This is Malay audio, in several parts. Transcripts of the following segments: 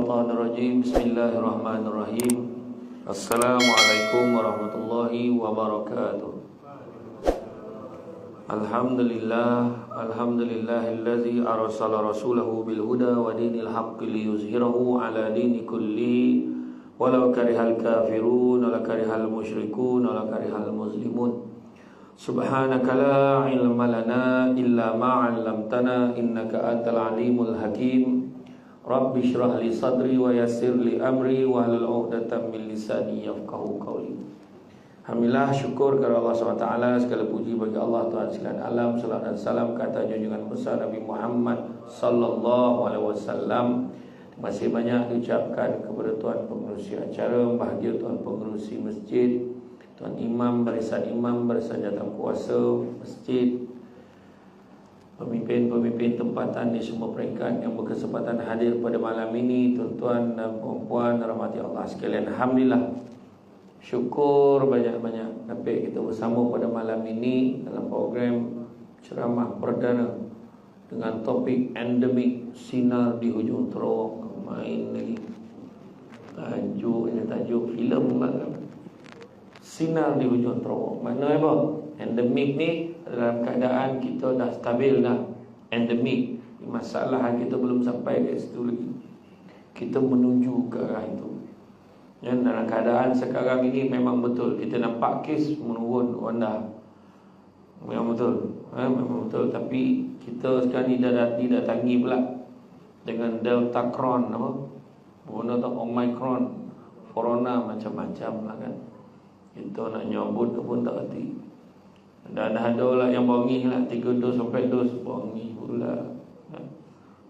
Minasyaitonirrajim. Bismillahirrahmanirrahim. Assalamualaikum warahmatullahi wabarakatuh. Alhamdulillahillazi arsala rasulahu bil huda wa dinil haqqi liyuzhirahu ala dini kullihi walau karihal kafirun wala karihal musyrikun wala karihal muslimun. Subhanaka la ilma lana illa ma 'allamtana innaka antal alimul hakim. Rabbi shrah li sadri wa yassir li amri wa hlul 'uqdatam min lisani yafqahu qawli. Alhamdulillah, syukur kepada Allah SWT, segala puji bagi Allah Tuhan sekalian alam. Salam dan salam ke atas junjungan besar Nabi Muhammad sallallahu alaihi wasallam. Masih banyak diucapkan kepada Tuan pengerusi acara, bahagia Tuan pengerusi masjid, Tuan imam, barisan jawatankuasa masjid, pemimpin-pemimpin tempatan di semua peringkat yang berkesempatan hadir pada malam ini, tuan-tuan dan puan-puan rahmati Allah sekalian. Alhamdulillah, syukur banyak-banyak dapat kita bersama pada malam ini dalam program ceramah perdana dengan topik endemik sinar di hujung terowong. Main lagi tajuk filem lah, sinar di hujung terowong. Maknanya apa? Endemik ni dalam keadaan kita dah stabil dah. Endemik, masalah kita belum sampai ke situ lagi, kita menuju ke arah itu. Dan dalam keadaan sekarang ini memang betul kita nampak kes menurun rendah. Memang betul, memang betul. Tapi kita sekarang ni didatangi pula dengan Delta Cron, apa? Guna tak Omicron, Corona, macam-macam lah kan. Kita nak nyambut pun tak hati. Dan ada lah yang bongi lah, 3 dos sampai dos bongi pula.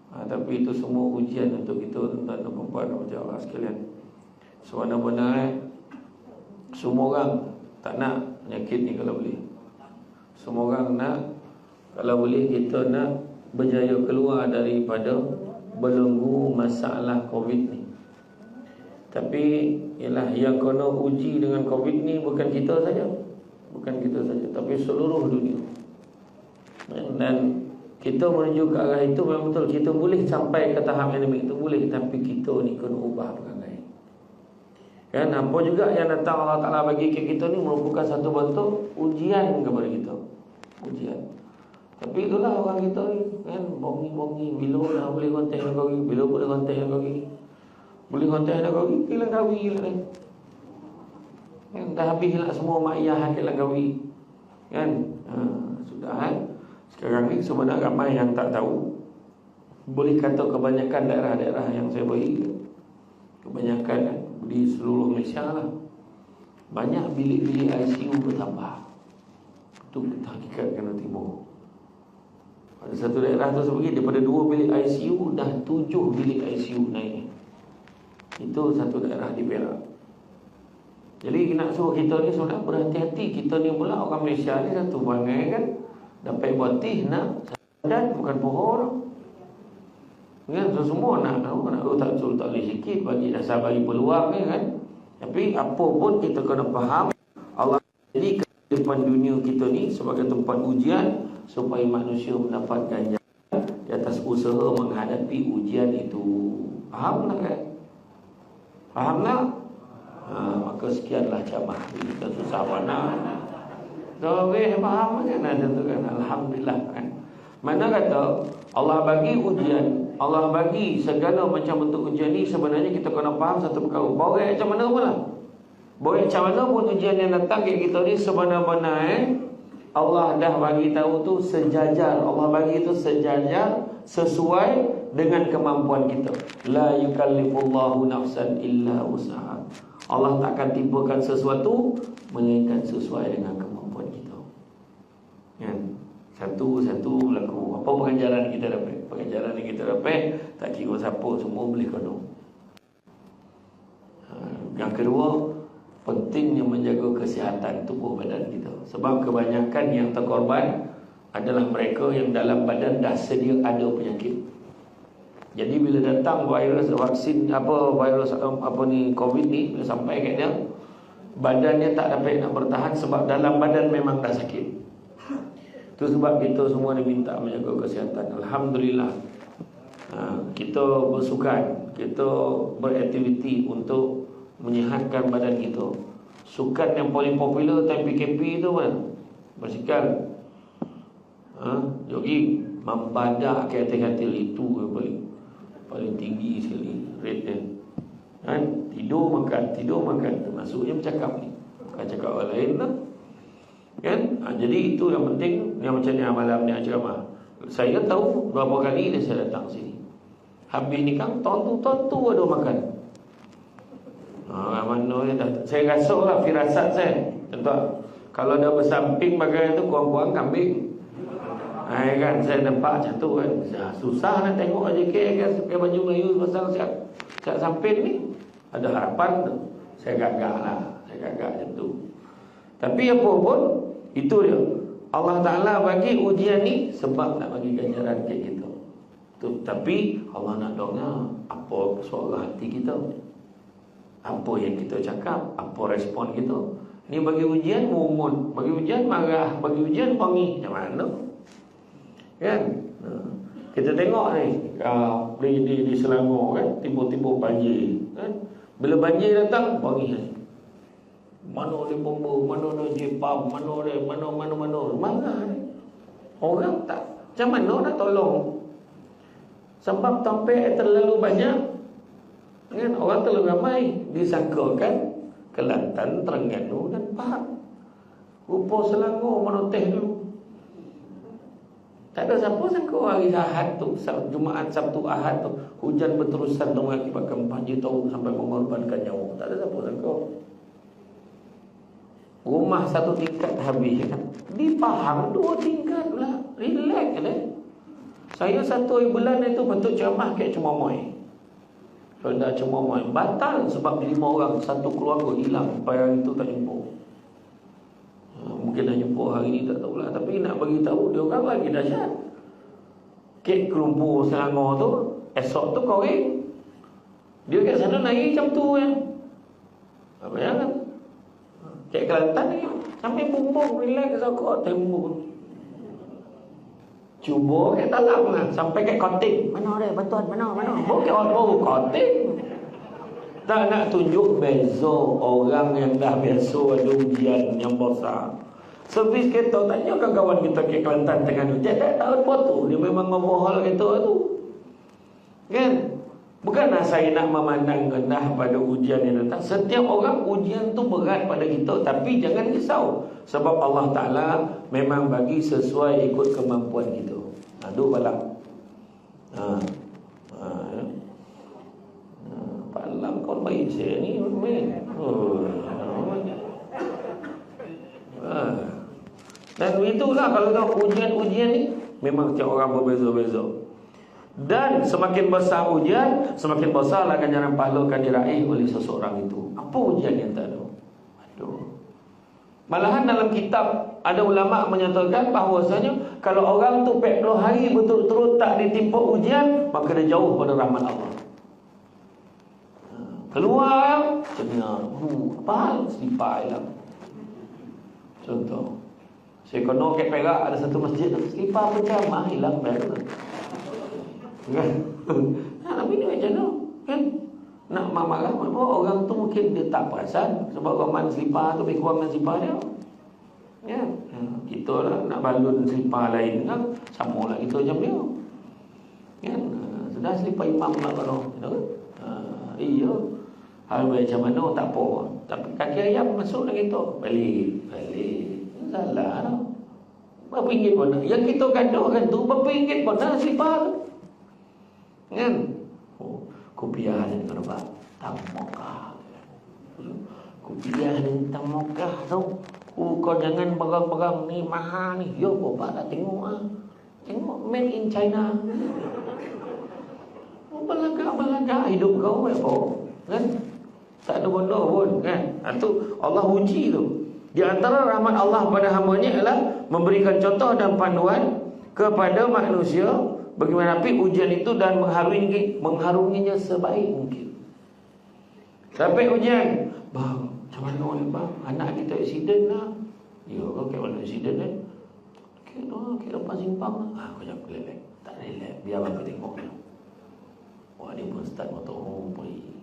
Tapi itu semua ujian untuk kita, tuan-tuan dan puan-puan macam Allah sekalian. Sebenarnya semua orang tak nak penyakit ni kalau boleh. Semua orang nak, kalau boleh kita nak berjaya keluar daripada belenggu masalah Covid ni. Tapi ialah yang kena uji dengan Covid ni bukan kita saja, tapi seluruh dunia. Dan kita menuju ke arah itu memang betul. Kita boleh sampai ke tahap endemik itu boleh, tapi kita ni kena ubah perangai. Kan apa juga yang datang Allah Taala bagi ke kita ni merupakan satu bentuk ujian kepada kita. Ujian. Tapi itulah orang kita ni kan, bongi-bongi bila dah boleh kontak dengan kau, bila boleh kontak dengan kau. Boleh kontak dengan kau, hilang kawi lah kan. Dah habislah semua mak ayah hilang kawi. Kan? Sudah kan? Sekarang ni sebenarnya ramai yang tak tahu. Boleh kata kebanyakan daerah-daerah yang saya beri, kebanyakan kan, di seluruh Malaysia lah, banyak bilik-bilik ICU bertambah. Itu hakikat kena timur. Ada satu daerah tu sebagi daripada 2 bilik ICU dah 7 bilik ICU naik. Itu satu daerah di Perak. Jadi nak suruh kita ni sudah berhati-hati. Kita ni pula orang Malaysia ni satu bangai kan, dapat batih nak dan bukan pohon. Kan semua nak tak suruh tak boleh sikit, bagi dasar bagi peluang kan. Tapi apa pun kita kena faham, Allah jadi kehidupan dunia kita ni sebagai tempat ujian supaya manusia mendapat ganjaran di atas usaha menghadapi ujian itu. Faham tak kan? Faham tak? Maka sekianlah ceramah. Kita susah mana. Okey, faham kan? Ada tu kan. Alhamdulillah kan. Mana kata Allah bagi ujian, Allah bagi segala macam bentuk ujian ni, sebenarnya kita kena faham satu perkara. Boleh macam mana pun lah. Boleh macam mana pun ujian yang datang kat kita ni sebenar-benar Allah dah bagi tahu tu sejajar. Allah bagi itu sejajar sesuai dengan kemampuan kita. La yukallifullahu nafsan illa usaha. Allah takkan timpakan sesuatu melainkan sesuai dengan kemampuan kita. Kan? Satu-satu berlaku. Apa pengajaran kita dapat? Pengajaran yang kita dapat, tak kira siapa, semua boleh kena. Yang kedua, pentingnya menjaga kesihatan tubuh badan kita. Sebab kebanyakan yang terkorban adalah mereka yang dalam badan dah sedia ada penyakit. Jadi bila datang virus vaksin Covid ni, bila sampai kat dia, badannya tak dapat nak bertahan sebab dalam badan memang dah sakit. Itu sebab kita semua diminta menjaga kesihatan. Alhamdulillah, kita bersukan, kita beraktiviti untuk menyihatkan badan kita. Sukan yang paling popular time PKP tu mana? Basikal, jogging, membadak ke atas katil, itu yang paling tinggi sekali rate dia. Kan? Tidur makan. Maksudnya bercakap ni, bukan cakap orang lain lah. Kan? Jadi itu yang penting. Yang macam ni malam ni ceramah. Saya tahu berapa kali dia saya datang sini. Habis ni kan tahun tu ada makan. Mana dah, saya rasa lah firasat saya. Contoh, kalau dah bersamping bagai tu kurang-kurang kambing. Kan saya nampak macam tu kan. Susah nak tengok aja kan pakai baju Melayu pasal siap samping ni. Ada harapan tu. Saya gagak macam tu. Tapi apa pun, itu dia. Allah Ta'ala bagi ujian ni sebab nak bagi ganjaran kat kita. Tapi Allah nak dengar apa suara hati kita, apa yang kita cakap, apa respon kita. Ni bagi ujian mungut, bagi ujian marah, bagi ujian panggil. Macam mana? Kan? Kita tengok ni di Selangor kan, tiba-tiba banjir kan. Bila banjir datang, panggil. Mana dia bomba, mana dia jepam, mana. Mana ni? Orang tak, macam mana nak tolong? Sebab tampil terlalu banyak kan, orang terlalu ramai. Disangkakan Kelantan, Terengganu dan Pahang. Rupa Selangor mana teh dulu. Tak ada siapa sangka hari Ahad tu, Jumaat, Sabtu, Ahad tu hujan berterusan mengakibatkan banjir tahu sampai mengorbankan nyawa. Tak ada siapa sangka. Rumah satu tingkat habis kan. Di Pahang 2 tingkat lah. Relax lah. Saya 1 bulan itu bentuk ceramah kayak cemomoy. Kalau dah cemomoy batal sebab 5 orang satu keluarga hilang sampai hari itu tak jumpa. Mungkin dah jumpa hari ni tak tahulah. Tapi nak bagi tahu dia orang lagi dahsyat. Kek kelumpur Selangor tu esok tu koreng. Dia kat sana naik macam tu kan. Apa jangan? Kek Kelantan ni sampai bumbung relax sokok tembok. Cuba kat dalam lah, sampai kat kotik. Mana dia bantuan, mana. Bukan kotik. Tak nak tunjuk beza orang yang dah biasa ada ujian yang besar. Servis kereta, tanya kawan kita kat Kelantan tengah hujan, tak tahu apa tu. Dia memang membohol kereta tu. Kan? Bukanlah saya nak memandang rendah pada ujian yang datang. Setiap orang ujian tu berat pada kita. Tapi jangan risau. Sebab Allah Ta'ala memang bagi sesuai ikut kemampuan kita. Duk balak. Palang kau baik saya ni main. Dan itulah kalau tahu ujian-ujian ni memang tiap orang berbeza-beza. Dan semakin besar ujian, semakin besarlah ganjaran pahala akan diraih oleh seseorang itu. Apa ujian yang tak ada? Aduh. Malahan dalam kitab ada ulama menyatakan bahawasanya kalau orang tu 40 hari betul-betul tak ditimpa ujian, maka dia jauh pada rahmat Allah. Keluar cengar, apa hal? Selipar hilang. Contoh, saya kono kat Perak ada satu masjid tu, selipar pecah, hilang baru. Kan? Tapi ni macam tu kan? Nak marah orang tu mungkin dia tak perasan sebab orang mana selipar tu lebih kurang dengan selipar dia. Ya, kita lah nak balun selipar lain kan, sama lah kita macam dia. Kan? Sudah selipar imam lah kalau iya. Hal macam mana tak apa. Tapi kaki ayam masuk dalam kita. Balik. Salah lah. Berapa ringgit pun yang kita gaduhkan tu, berapa ringgit pun selipar tu. Kan? Kopiah ni kena buat tamokah. Kopiah ni tamokah tu. Kau jangan barang-barang ni mahal ni. Yo, bapak tak tengok Tengok made in China. Belagak hidup kau apa? Kan? Tak ada benda pun kan? Itu Allah uji tu. Di antara rahmat Allah pada hamba-Nya ialah memberikan contoh dan panduan kepada manusia bagaimana api ujian itu dan mengharunginya sebaik mungkin. Sampai ujian, bang, macam mana ni bang? Anak kita aksiden lah. Ya, kau kat mana aksiden kan? Kat depan simpang lah. Kau jangan relax. Tak relax, biar bang tengok. Wah, dia pun start motor pergi.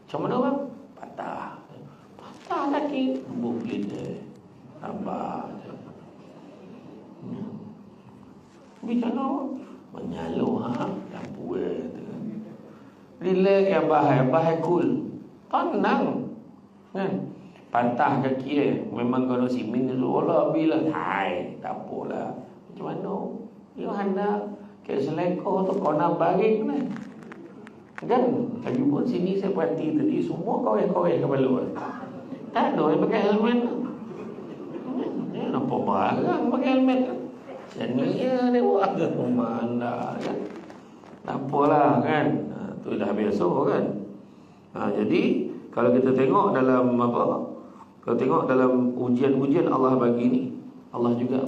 Macam mana bang? Patah lagi. Bukit dia tambah. Bicara menyalo lampu relax yang bahaya cool. Tenang kan. Patah kaki memang kalau simin Allah bila hai tak apalah. Macam mana? Dia hendak ke selekor tu kau nak bagi kan? Lagipun sini saya perhati tadi semua kawai kepala. Tak ada yang pakai helmet. Nampak barang pakai helmet. Seninya dia buat mana kan? Tak apalah kan? Tu dah biasa kan? Jadi kalau kita tengok dalam kalau tengok dalam ujian-ujian Allah bagi ni, Allah juga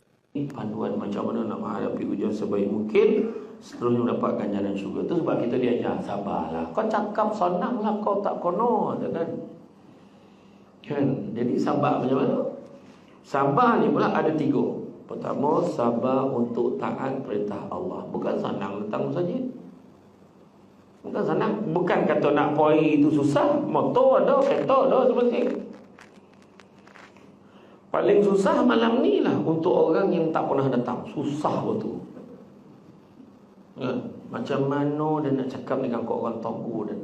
panduan macam mana nak menghadapi ujian sebaik mungkin, seterusnya mendapat ganjaran syurga. Tu sebab kita diajar sabarlah. Kau cakap senanglah, kau tak kono kan? Jadi sabar macam mana? Sabar ni pula ada 3. Pertama, sabar untuk taat perintah Allah. Bukan senang datang saja. Bukan senang. Bukan kata nak poi itu susah. Motor ada, kereta ada sebenarnya. Paling susah malam ni lah untuk orang yang tak pernah datang. Susah betul. Ya, macam mana dia nak cakap dengan kau orang Togo dan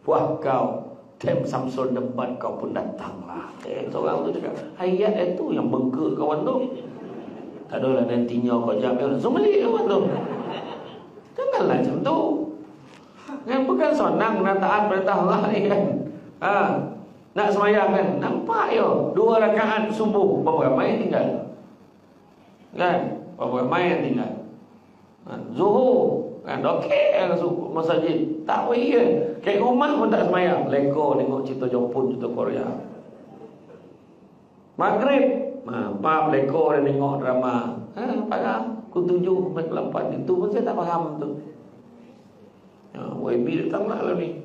wah kau Tem Samsul debat kau pun datanglah. Seorang tu cakap ayat itu yang bengkak kawan tu. Tak adalah nantinya kau jawab langsung balik kawan tu. Janganlah macam tu. Kan bukan senang nak taat perintah Allah ni kan. Nak semayang kan. Nampak ya 2 rakaat subuh berapa ramai tinggal. Kan? Berapa ramai yang tinggal. Zuhur kan okey masjid. Tak boleh kan. Kat rumah pun tak semayang. Lego tengok cerita Jepun, cerita Korea. Maghrib Pak Leko dan tengok drama. Parah. Pukul 7 sampai 8. Itu pun saya tak faham tu. YB datanglah lah ni.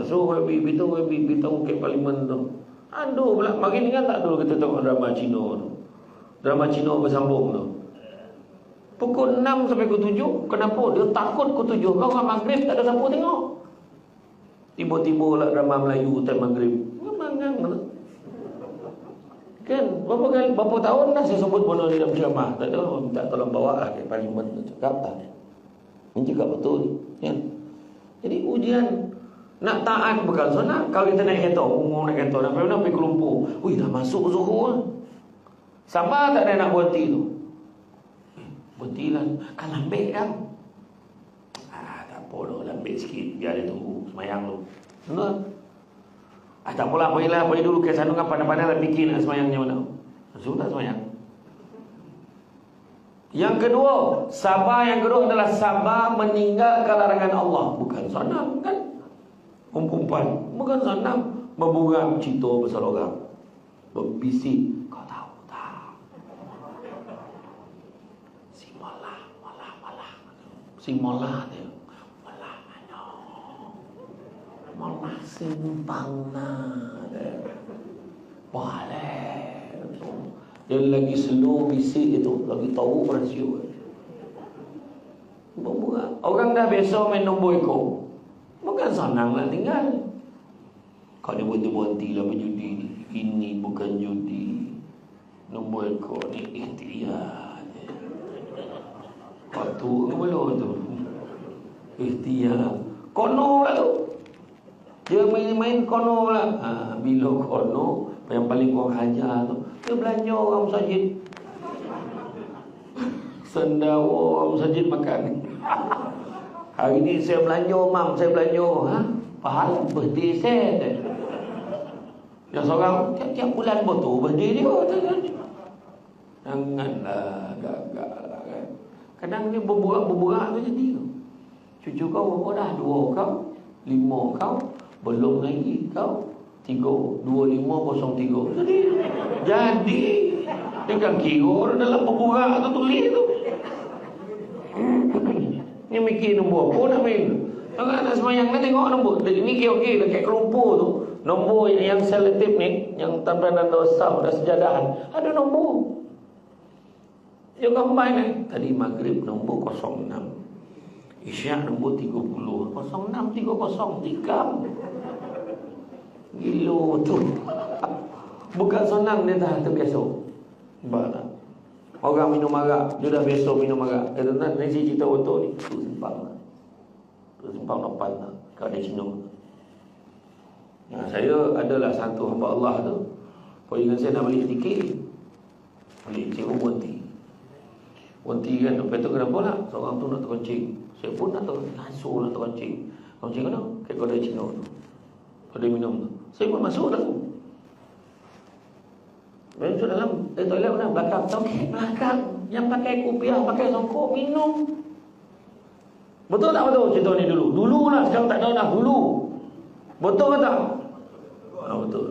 So YB beritahu ke parlimen tu. Aduh pula. Makin kan tak dulu kita tengok drama Cina tu. Drama Cina bersambung tu. Pukul 6 sampai pukul 7. Kenapa? Dia takut pukul 7. Kau orang maghrib tak ada siapa tengok. Tiba-tiba lah drama Melayu time maghrib. Memang kan berapa tahun dah saya sebut benda ni dalam ceramah. Tak ada minta tolong bawa lah ke parlimen tu cakap tak. Ini cakap betul kan. Jadi ujian nak taat bukan senang. Kalau kita naik kereta, naik kereta nak pergi Kuala Lumpur. Ui dah masuk Zuhur. Sabar tak ada nak berhenti tu. Berhentilah. Kan lambik kan. Tak apa dah lambik sikit biar dia tunggu semayang tu. Betul? Tak apalah, pergi dulu ke sana kan pandai-pandai lah fikir nak semayangnya mana. Langsung tak semayang. Yang kedua, sabar yang kedua adalah sabar meninggalkan larangan Allah. Bukan senang kan? Umpan, bukan senang membuang cerita pasal orang. Berbisik, kau tahu tak? Si Molah dia. Malah simpang nak boleh. Dia lagi slow bisik itu, lagi tahu rasio. Orang dah biasa main nombor ekor. Bukan senang nak tinggal. Kau dia berhenti lah berjudi ni. Ini bukan judi. Nombor ekor ni ikhtiar. Waktu kepala tu ikhtiar. Kono lah tu. Dia main kono pula. Bila kono yang paling kurang hajar tu, dia belanja orang masjid. Sendawa orang masjid makan. Hari ni saya belanja mam, saya belanja. Pahala birthday saya. Yang seorang tiap bulan betul birthday dia tu kan. Janganlah gagak lah kan. Kadang dia berburak tu jadi tu. Cucu kau berapa dah? 2 kau, 5 kau. Belum lagi kau 32503. Jadi dia kan kira dalam berburak tu tulis tu. Ni mikir nombor apa nak main. Kalau nak semayang nak tengok nombor. Ini okey dekat kelompok tu. Nombor yang selektif ni, yang tampanan dosa dan sejadahan, ada nombor. Dia combine ni. Tadi maghrib nombor 06. Isyak nombor 30 0630 tikam. Gila tu. Bukan senang dia dah terbiasa. Nampak tak? Orang minum arak, dia dah biasa minum arak. Tuan-tuan, ni saya cerita betul ni. Tu simpang lah. Tu simpang depan lah. Kau ada Cina. Saya adalah satu hamba Allah tu. Poingan saya nak balik tiket. Balik cikgu berhenti kan. Lepas tu kenapa nak? Seorang tu nak terkencing. Saya pun nak langsung nak terkencing. Kencing mana? Kat kedai Cina tu. Kedai minum tu. Saya pun masuk dah tu. Masuk dalam toilet mana? Belakang. Toket belakang. Yang pakai kopiah, pakai songkok, minum. Betul tak betul cerita ni dulu? Dulu lah, sekarang tak tahu dah. Dulu. Betul ke tak? Betul.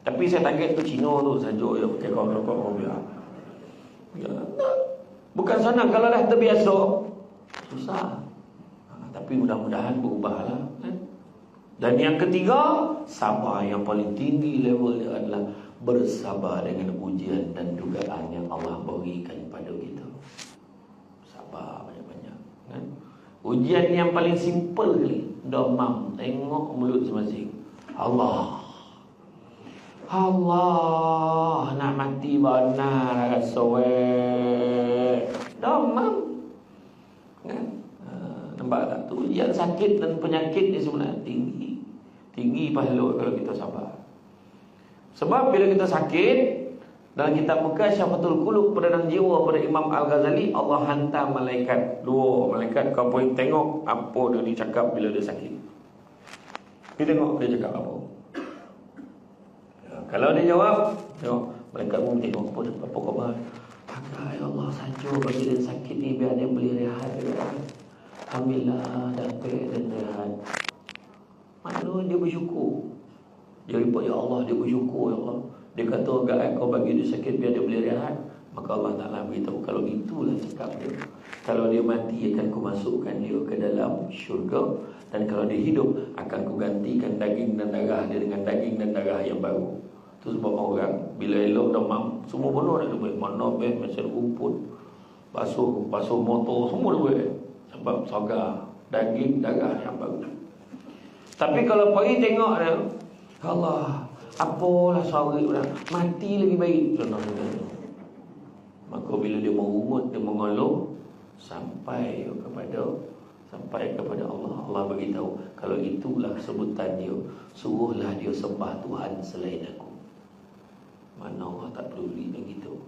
Tapi saya target tu Cina tu saja yang pakai kopiah. Ya, bukan senang kalau dah terbiasa. Susah. Tapi mudah-mudahan berubahlah kan? Dan yang ketiga, sabar. Yang paling tinggi level dia adalah bersabar dengan ujian dan dugaan yang Allah berikan pada kita. Sabar banyak-banyak kan? Ujian yang paling simple kali, demam, tengok mulut masing-masing. Allah nak mati benar rasa demam kan? Nampak tak? Tu ujian sakit dan penyakit ni sebenarnya tinggi pahala kalau kita sabar. Sebab bila kita sakit, dalam kitab Mekah Syafatul Qulub Peranan Jiwa pada Imam Al-Ghazali, Allah hantar malaikat, 2 malaikat. Kau boleh tengok apa dia cakap bila dia sakit. Kita tengok dia cakap apa. Kalau dia jawab, tengok malaikat pun tengok apa khabar. Pakai Allah saja bagi dia sakit ni, biar dia boleh rehat. Alhamdulillah dapat dan rehat. Mana dia bersyukur. Dia report, ya Allah, dia bersyukur, ya Allah. Dia kata, agak kau bagi dia sakit biar dia boleh rehat. Maka Allah Ta'ala beritahu, kalau itulah sikap dia, kalau dia mati akan ku masukkan dia ke dalam syurga. Dan kalau dia hidup, akan ku gantikan daging dan darah dia dengan daging dan darah yang baru. Itu sebab orang bila elok demam, semua penuh dia buat. Mana beg, mesin rumput, basuh motor, semua dia buat. Sebab sagar daging darah yang baru. Tapi kalau pergi tengok dia, Allah, apalah sorry orang mati lagi baik. Maka bila dia merungut, dia mengeluh sampai kepada Allah. Allah beritahu, kalau itulah sebutan dia, suruhlah dia sembah Tuhan selain aku. Mana Allah tak peduli begitu.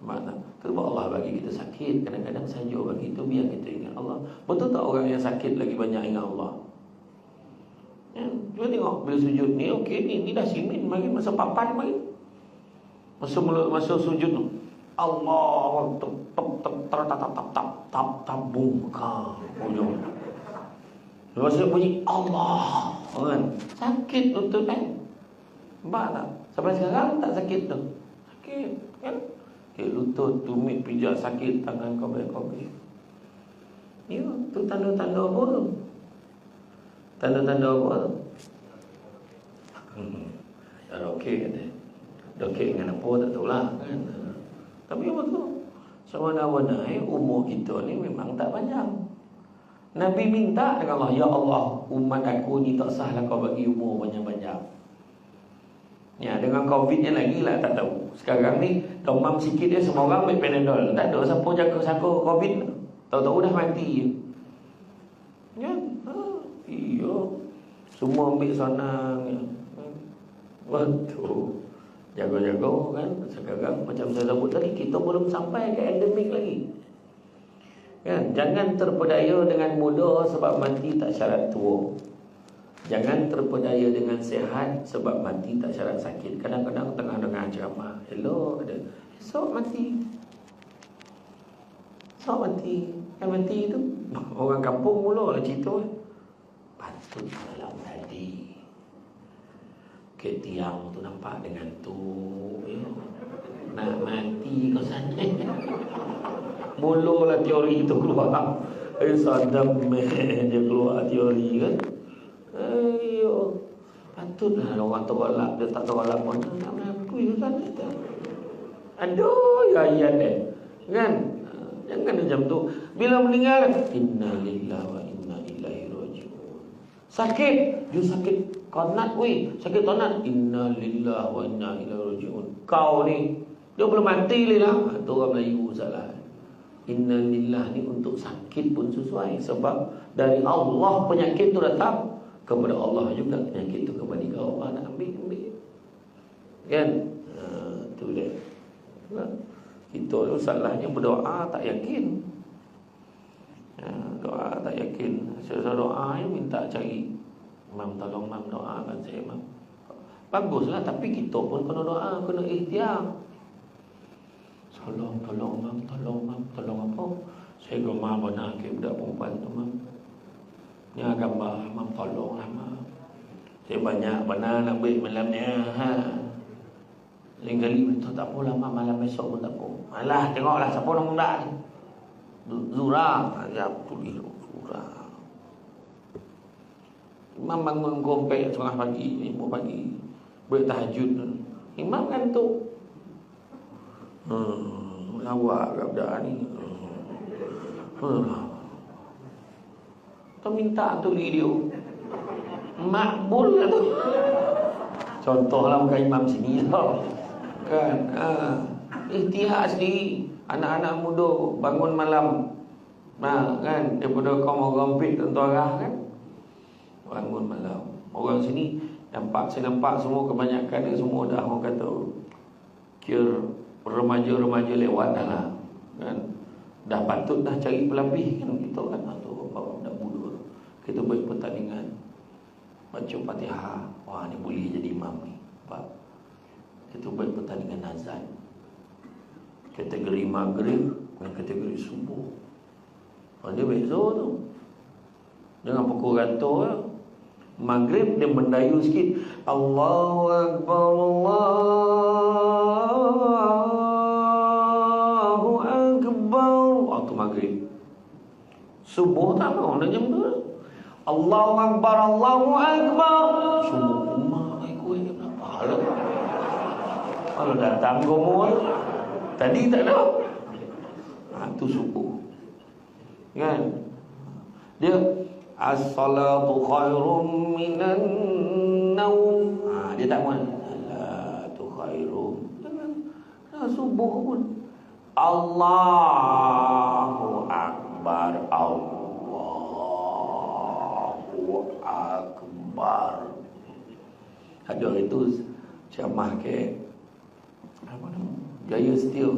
Mana? Sebab Allah bagi kita sakit, kadang-kadang saja bagi itu biar kita ingat Allah. Betul tak orang yang sakit lagi banyak ingat Allah? Cuba tengok bila sujud ni, okey ni dah simin mari masa papan mari. Masa sujud tu. Allah tabung ka ujung. Lepas tu bunyi Allah kan. Sakit betul kan? Nampak tak? Sampai sekarang tak sakit tu. Sakit kan? Lutut, tumit, pijak sakit, tangan kobek-kobek. Ni tu tanda-tanda apa tu? Tanda-tanda apa tu? Dokek kata. Dokek dengan apa tak tahulah kan. Tapi apa tu? Sebenarnya umur kita ni memang tak panjang. Nabi minta dengan Allah, ya Allah, umat aku ni tak sahlah kau bagi umur panjang-panjang. Ya, dengan COVID ni lagi lah tak tahu. Sekarang ni demam sikit dia semua orang ambil Panadol. Tak ada siapa jaga COVID. Tahu-tahu dah mati. Ya, iya. Semua ambil sana. Betul. Jaga-jaga kan. Sekarang macam saya sebut tadi, kita belum sampai ke endemik lagi. Kan? Jangan terpedaya dengan muda sebab mati tak syarat tua. Jangan terpedaya dengan sehat sebab mati tak syarat sakit. Kadang-kadang tengah dengar ceramah, elok ada, esok mati. Esok mati. Kan mati tu orang kampung mula lah cerita. Patut malam tadi ke tiang tu nampak dengan tu nak mati kau sana. Mulalah teori itu keluar. Sadam dia keluar teori kan. Ayo, patutlah orang tolak, dia tak tolak pun nak mengakui kan. Aduh, ya deh. Kan? Jangan macam tu. Bila meninggal, inna lillahi wa inna ilaihi raji'un. Sakit, you sakit konat weh, sakit konat, inna lillahi wa inna ilaihi raji'un. Kau ni, dia belum mati lah. Tu orang Melayu salah. Inna lillahi ni untuk sakit pun sesuai. Sebab dari Allah penyakit tu datang, kepada Allah juga penyakit tu kembali ke Allah. Nak ambil kan? Tu dia. Kita tu salahnya berdoa tak yakin. Doa tak yakin. Saya doa minta cari imam, tolong imam doakan saya imam. Baguslah, tapi kita pun kena doa, kena ikhtiar. Tolong imam, tolong apa? Saya gemar benar ke budak perempuan tu imam. Ni gambar imam, tolonglah imam. Saya banyak benar nak beri malamnya. Lain kali betul tak apalah imam, malam esok pun tak apa. Alah, tengoklah siapa nama budak ni. Zura, ajak tulis Zura. Imam bangun gompek setengah pagi, 5 pagi, bertahajud. Imam kan tu. Lawak kat budak ni. Kita minta tu video. Makbul lah tu. Contohlah bukan imam sini tau. Kan? Ikhtiar sendiri. Anak-anak muda bangun malam. Kan? Daripada kaum orang pik tentuarah kan? Bangun malam. Orang sini saya nampak semua kebanyakan ni semua dah orang kata kira remaja-remaja lewat dah lah. Kan? Dah patut dah cari pelapis kan kita kan. Tu bawa budak muda. Kita buat pertandingan. Baca Fatihah. Wah, ni boleh jadi imam ni. Sebab kita buat pertandingan azan. Kategori maghrib dan kategori subuh. Dia beza tu. Jangan pukul rata lah. Maghrib dia mendayu sikit. Allahu Akbar, Allahu Akbar. Waktu maghrib. Subuh tak mau dah jam tu. Allahu Akbar, Allahu Akbar. Subuh mak aku ini berapa lah. Kalau datang gomol tadi tak ada. Tu subuh. Kan? Dia as-salatu khairum minan naum. Dia tak mahu salatu khairum. Subuh pun Allahu Akbar, Allahu Akbar. Ada itu ceramah ke apa nama? Jaya Setia.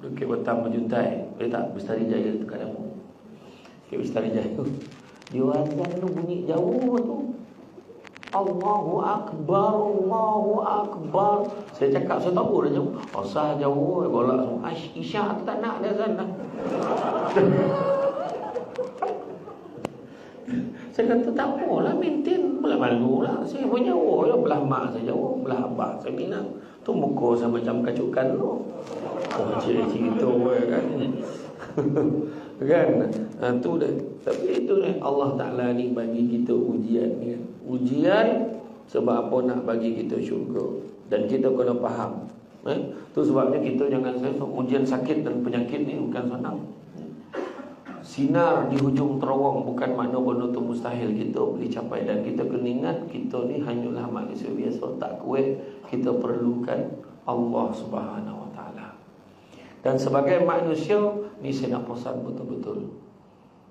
Dekat Batam Majuntai. Boleh tak Bestari Jaya tu kat nama. Dekat Bestari Jaya. Dia azan tu bunyi jauh tu. Allahu Akbar, Allahu Akbar. Saya cakap saya tahu dah jauh. Asal jauh golak semua. Isyak tu tak nak dia azan dah. Saya kata tak apalah, maintain. Belah malu lah. Saya pun jauh lah. Belah mak saya jauh, belah abah saya Minang. Tu muka saya macam kacukan tu. Oh, cerita kan. Kan? Tu dah. Tapi itu ni Allah Ta'ala ni bagi kita ujian ni. Ujian sebab apa nak bagi kita syurga. Dan kita kena faham. Tu sebabnya kita jangan ujian sakit dan penyakit ni bukan senang. Sinar di hujung terowong bukan makna benda tu mustahil kita boleh capai. Dan kita kena ingat kita ni hanyalah manusia biasa, tak kuat. Kita perlukan Allah Subhanahu Wa Taala. Dan sebagai manusia ni saya nak pesan betul-betul.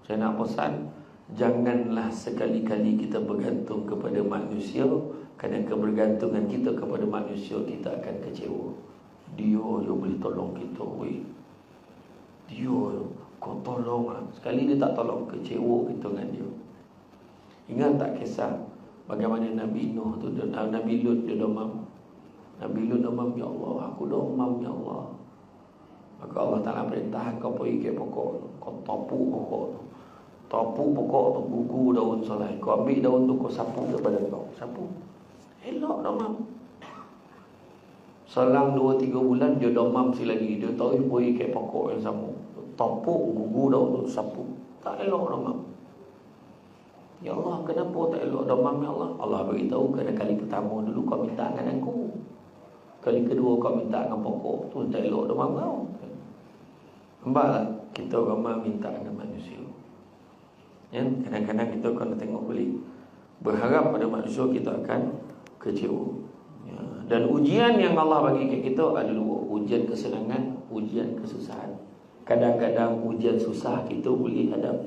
Saya nak pesan, janganlah sekali-kali kita bergantung kepada manusia. Kerana kebergantungan kita kepada manusia, kita akan kecewa. Dia boleh tolong kita, weh. Dia kau tolong lah. Sekali dia tak tolong, kecewa kita dengan dia. Ingat tak kisah bagaimana Nabi Nuh tu, Nabi Lut dia domam. Nabi Lut domam, ya Allah, aku domam ya Allah. Maka Allah Ta'ala perintah kau pergi ke pokok, kau topu pokok tu. Topu pokok tu, gugur daun solai. Kau ambil daun tu, kau sapu ke badan kau. Sapu. Elok domam. Selang 2-3 bulan dia domam si lagi. Dia tahu pergi ke pokok yang sama. Topuk, gugur daun tu, sapu. Tak elok domam. Ya Allah, kenapa tak elok domam ya Allah? Allah beritahu kerana kali pertama dulu kau minta dengan aku. Kali kedua kau minta dengan pokok tu, tak elok domam kau. Nampak tak? kita ramai minta ada manusia. Ya, kadang-kadang kita kalau tengok balik berharap pada manusia, kita akan kecewa. Ya, dan ujian yang Allah bagi ke kita ada dua, ujian kesenangan, ujian kesusahan. Kadang-kadang ujian susah kita boleh hadap.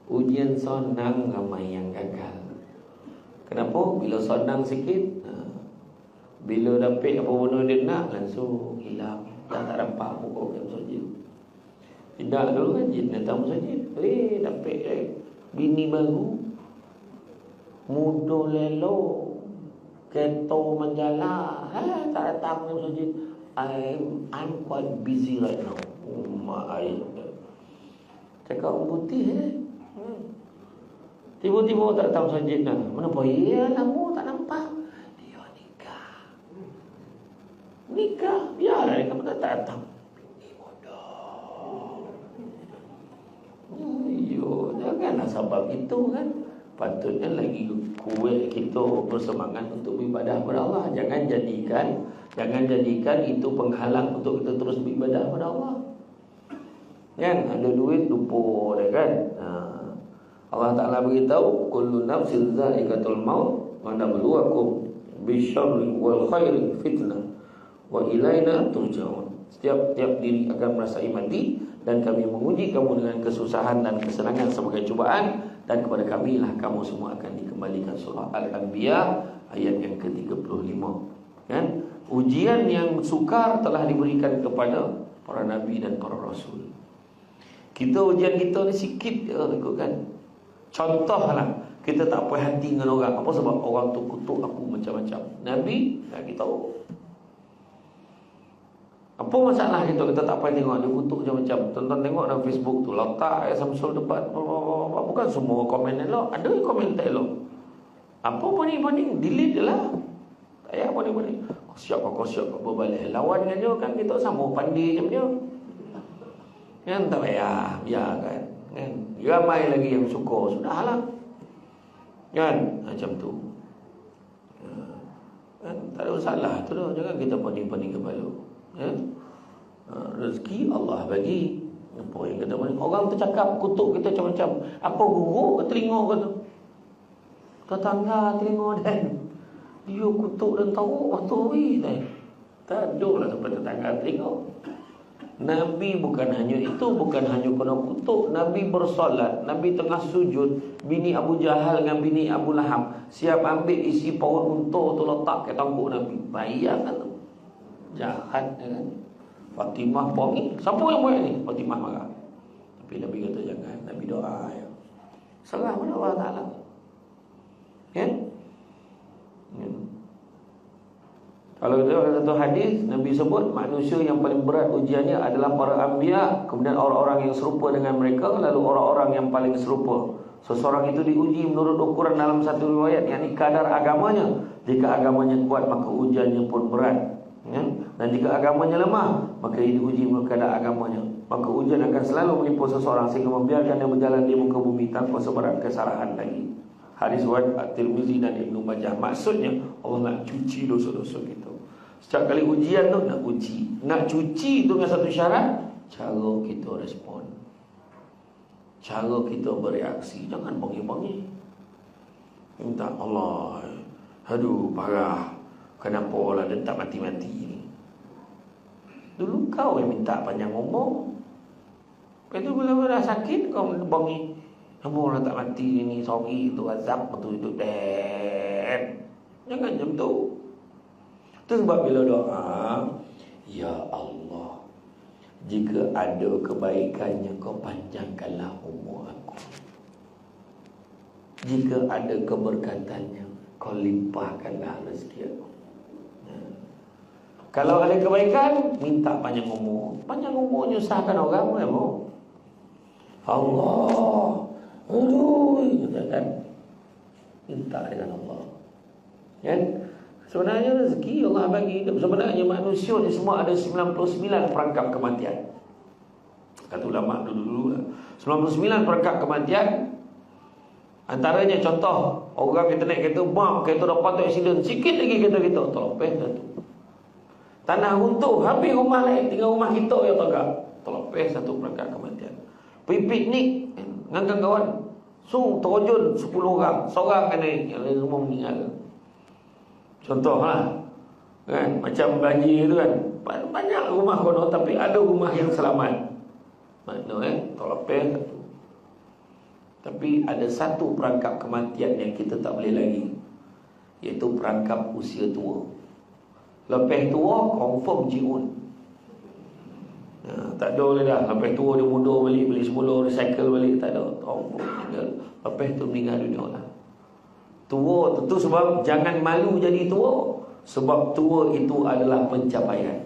Ujian senang ramai yang gagal. Kenapa? Bila senang sikit, bila dapat apa benda dia nak, langsung hilang. Dah tak dapat muka kan saja. Tidak dulu kan jin datang saja. Dapat bini baru, muda lelo, kereta menjala. Tak datang kan saja. I'm quite busy right now. Cakap putih tiba-tiba tak datang saja. Kenapa? Ya lama tak nampak. Nikah, biarlah dia kata tak datang. Ini bodoh. Janganlah sebab itu kan. Patutnya lagi kuat kita bersemangat untuk beribadah kepada Allah. Jangan jadikan itu penghalang untuk kita terus beribadah kepada Allah. Kan ada duit lupa dah kan. Allah Ta'ala beritahu, kullu nafsin dha'iqatul maut wa nabluwakum bisyarri wal khairi fitnah wa ilaina turja'un. Setiap diri akan merasai mati, dan kami menguji kamu dengan kesusahan dan kesenangan sebagai cubaan, dan kepada kamilah kamu semua akan dikembalikan. Surah Al-Anbiya ayat yang ke-35. Kan? Ujian yang sukar telah diberikan kepada para nabi dan para rasul. Kita ujian kita ni sikit kan. Contohlah, kita tak puas hati dengan orang. Apa sebab? Orang tu kutuk aku macam-macam. Nabi bagi tahu. Apa masalah kita tak payah tengok dia kutuk macam-macam. Tonton tengok dalam Facebook tu, letak Samsul debat. Bukan semua komen elok, ada komen tak elok. Apa banding-banding, delete je lah. Tak payah banding-banding. Kau siap berbalik lawan dengan dia kan, kita sama pandai macam dia. Kan tak payah, biarkan. Kan ramai lagi yang suka, sudahlah. Kan macam tu. Kan tak ada masalah tu dah. Jangan kita banding-banding kepala. Ya? Rezeki Allah bagi. Apa yang kata balik? Orang tu cakap kutuk kita macam-macam. Apa guru ke telinga kata? Tetangga telinga dan dia kutuk dan tahu waktu ni. Tak ada lah sampai tetangga telinga. Nabi bukan hanya itu, bukan hanya kena kutuk. Nabi bersolat, Nabi tengah sujud, bini Abu Jahal dengan bini Abu Lahab siap ambil isi paut unta tu letak ke tangkuk Nabi. Bayangkan tu. Jahat kan. Fatimah pongi. Siapa yang buat ni? Fatimah marah. Tapi Nabi kata jangan. Nabi doa ya. Serah pada Allah Ta'ala. Kan? Kalau kita ada satu hadis, Nabi sebut manusia yang paling berat ujiannya adalah para anbiya, kemudian orang-orang yang serupa dengan mereka, lalu orang-orang yang paling serupa. Seseorang itu diuji menurut ukuran dalam satu riwayat, yakni kadar agamanya. Jika agamanya kuat, maka ujiannya pun berat. Ya? Dan jika agamanya lemah, maka ia diuji menurut kadar agamanya. Maka ujian akan selalu menimpa seseorang sehingga membiarkan dia berjalan di muka bumi tanpa sebarang kesalahan lagi. Hadis riwayat At-Tirmizi dan Ibnu Majah. Maksudnya Allah nak cuci dosa-dosa kita. Setiap kali ujian tu nak uji. Nak cuci tu dengan satu syarat, cara kita respon, cara kita bereaksi. Jangan bongi-bongi. Minta Allah, aduh parah, kenapa lah dia tak mati-mati ni. Dulu kau yang minta panjang umur. Lepas tu bila dah sakit kau bongi, kamu lah tak mati ni, sorry tu azab betul itu dan. Jangan macam tu. Itu sebab bila doa, ya Allah, jika ada kebaikannya kau panjangkanlah umur aku. Jika ada keberkatannya kau limpahkanlah rezeki aku. Kalau ada kebaikan, minta panjang umur. Panjang umur nyusahkan orang kan? Allah, aduh, kan? Minta dengan Allah. Kan? Sebenarnya rezeki Allah bagi. Sebenarnya manusia ni semua ada 99 perangkap kematian. Kata ulama dulu-dulu lah. 99 perangkap kematian. Antaranya contoh, orang kita naik kereta, kereta dapat aksiden, sikit lagi kereta kita terlopeh dah tu. Tanah runtuh, habis rumah lain, tinggal rumah kita ya tak. terlepas satu perangkap kematian. Pergi piknik dengan kawan-kawan, terjun 10 orang, seorang kena, yang lain semua meninggal. Contohlah, kan, macam banjir tu kan, banyak rumah kono tapi ada rumah yang selamat. Maknanya terlepas satu. Tapi ada satu perangkap kematian yang kita tak boleh lagi, iaitu perangkap usia tua. Lepas tua confirm jiun. Tak ada boleh dah. Lepas tua dia mundur balik, beli semula, recycle balik, tak ada. Lepas tu meninggal dunia lah. Tua tu sebab jangan malu jadi tua, sebab tua itu adalah pencapaian.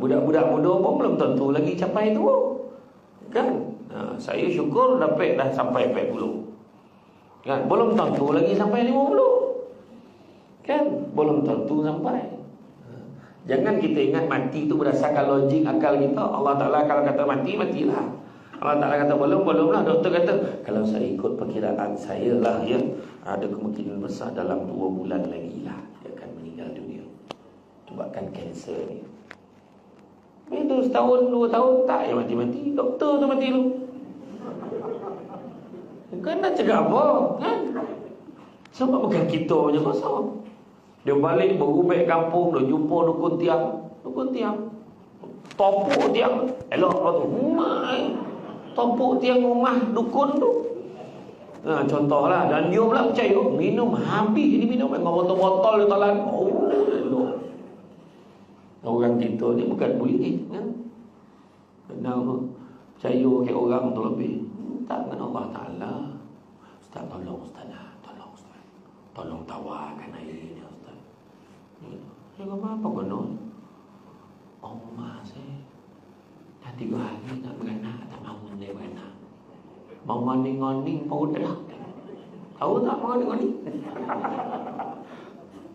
Budak-budak muda pun belum tentu lagi capai tua, kan? Saya syukur dapat dah sampai 40, kan? Belum tentu lagi sampai 50, kan? Belum tentu sampai. Jangan kita ingat mati itu berdasarkan logik akal kita. Allah Ta'ala kalau kata mati, matilah. Allah Ta'ala kata belum lah. Doktor kata, kalau saya ikut perkiraan saya lah, ya, ada kemungkinan besar dalam 2 bulan lagi lah dia akan meninggal dunia. Sebabkan kanser ni. Itu setahun, 2 tahun tak, ya mati-mati. Doktor tu mati lu. Kan nak cakap apa, kan? Sebab bukan kita punya kosong. Dia balik berubek kampung, dia jumpa dukun tiang. Topuk tiang. Elok apa tu? Topuk tiang rumah dukun tu. Contohlah. Dan dia pula percaya, minum habis dia minum dengan botol-botol dia telan. Elok. Orang kita ni bukan boleh, kan? Kenal percaya ke orang tu lebih. Tak dengan Allah Ta'ala. Ustaz, tolong Ustaz. Tolong tawarkan air ni Ustaz. Saya kata apa kena? Oma saya dah 3 hari nak beranak, tak mahu dia beranak. Mau ngoning-ngoning pun dah. Tahu tak mau ngoning-ngoning?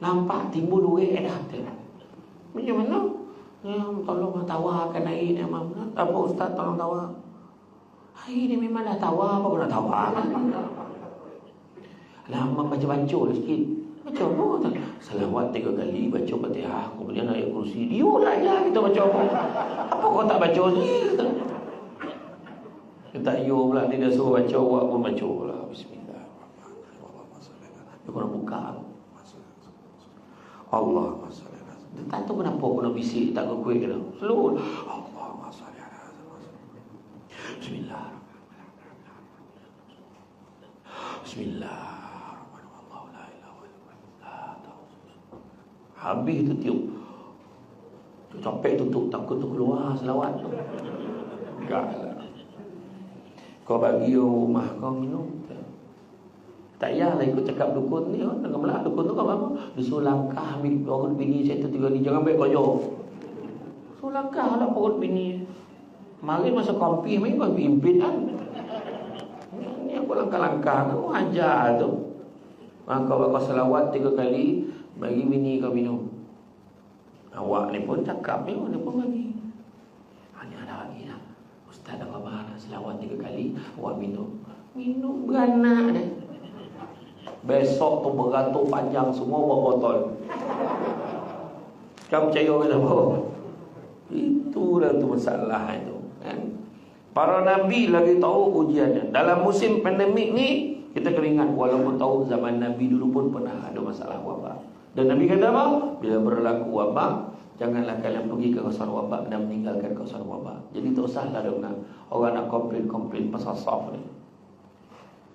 Nampak timbul duit dah. Macam mana? Ya, tolong tawarkan air ni, Mam. Apa Ustaz tolong tawar? Air ni memang dah tawar, apa kau nak tawar? Lama baca-baca sikit. Baca apa? Selawat 3 kali, baca Fatihah, kemudian ayat kursi. Dia dah ajar kita baca apa? Apa kau tak baca ni? Kita pula, dia dah suruh baca, awak pun baca pula. Bismillahirrahmanirrahim. Dia kena buka. Allah masalah. Dia tak tahu kenapa kena bisik, tak kuih kena. Slow. Allah masalah. Bismillah. Habis tu tiup. Capek tutup, takut tu keluar selawat tu. Enggaklah. Kau bagi rumah kau minum. Tak payahlah ikut cakap dukun ni. Tengah belah dukun tu kau apa? Dia suruh langkah ambil perut bini saya tu 3 ni. Jangan baik kau jauh. Suruh langkah lah perut bini. Mari masa kompi, main kau pimpin kan. Ni aku langkah-langkah. Kau ajar tu. Kau selawat 3 kali. Bagi bini kau minum. Awak ni pun cakap ni, dia pun bagi. Hanya ada lagi lah. Ustaz apa mana selawat 3 kali, awak minum. Minum beranak dia. Besok tu beratur panjang semua buat botol. Kau percaya ke apa? Itulah tu masalah itu, kan? Para Nabi lagi tahu ujiannya. Dalam musim pandemik ni, kita kena ingat walaupun tahu zaman Nabi dulu pun pernah ada masalah wabak. Dan Nabi kata apa? Bila berlaku wabak, janganlah kalian pergi ke kawasan wabak dan meninggalkan kawasan wabak. Jadi tak usahlah orang nak komplain pasal saf ni.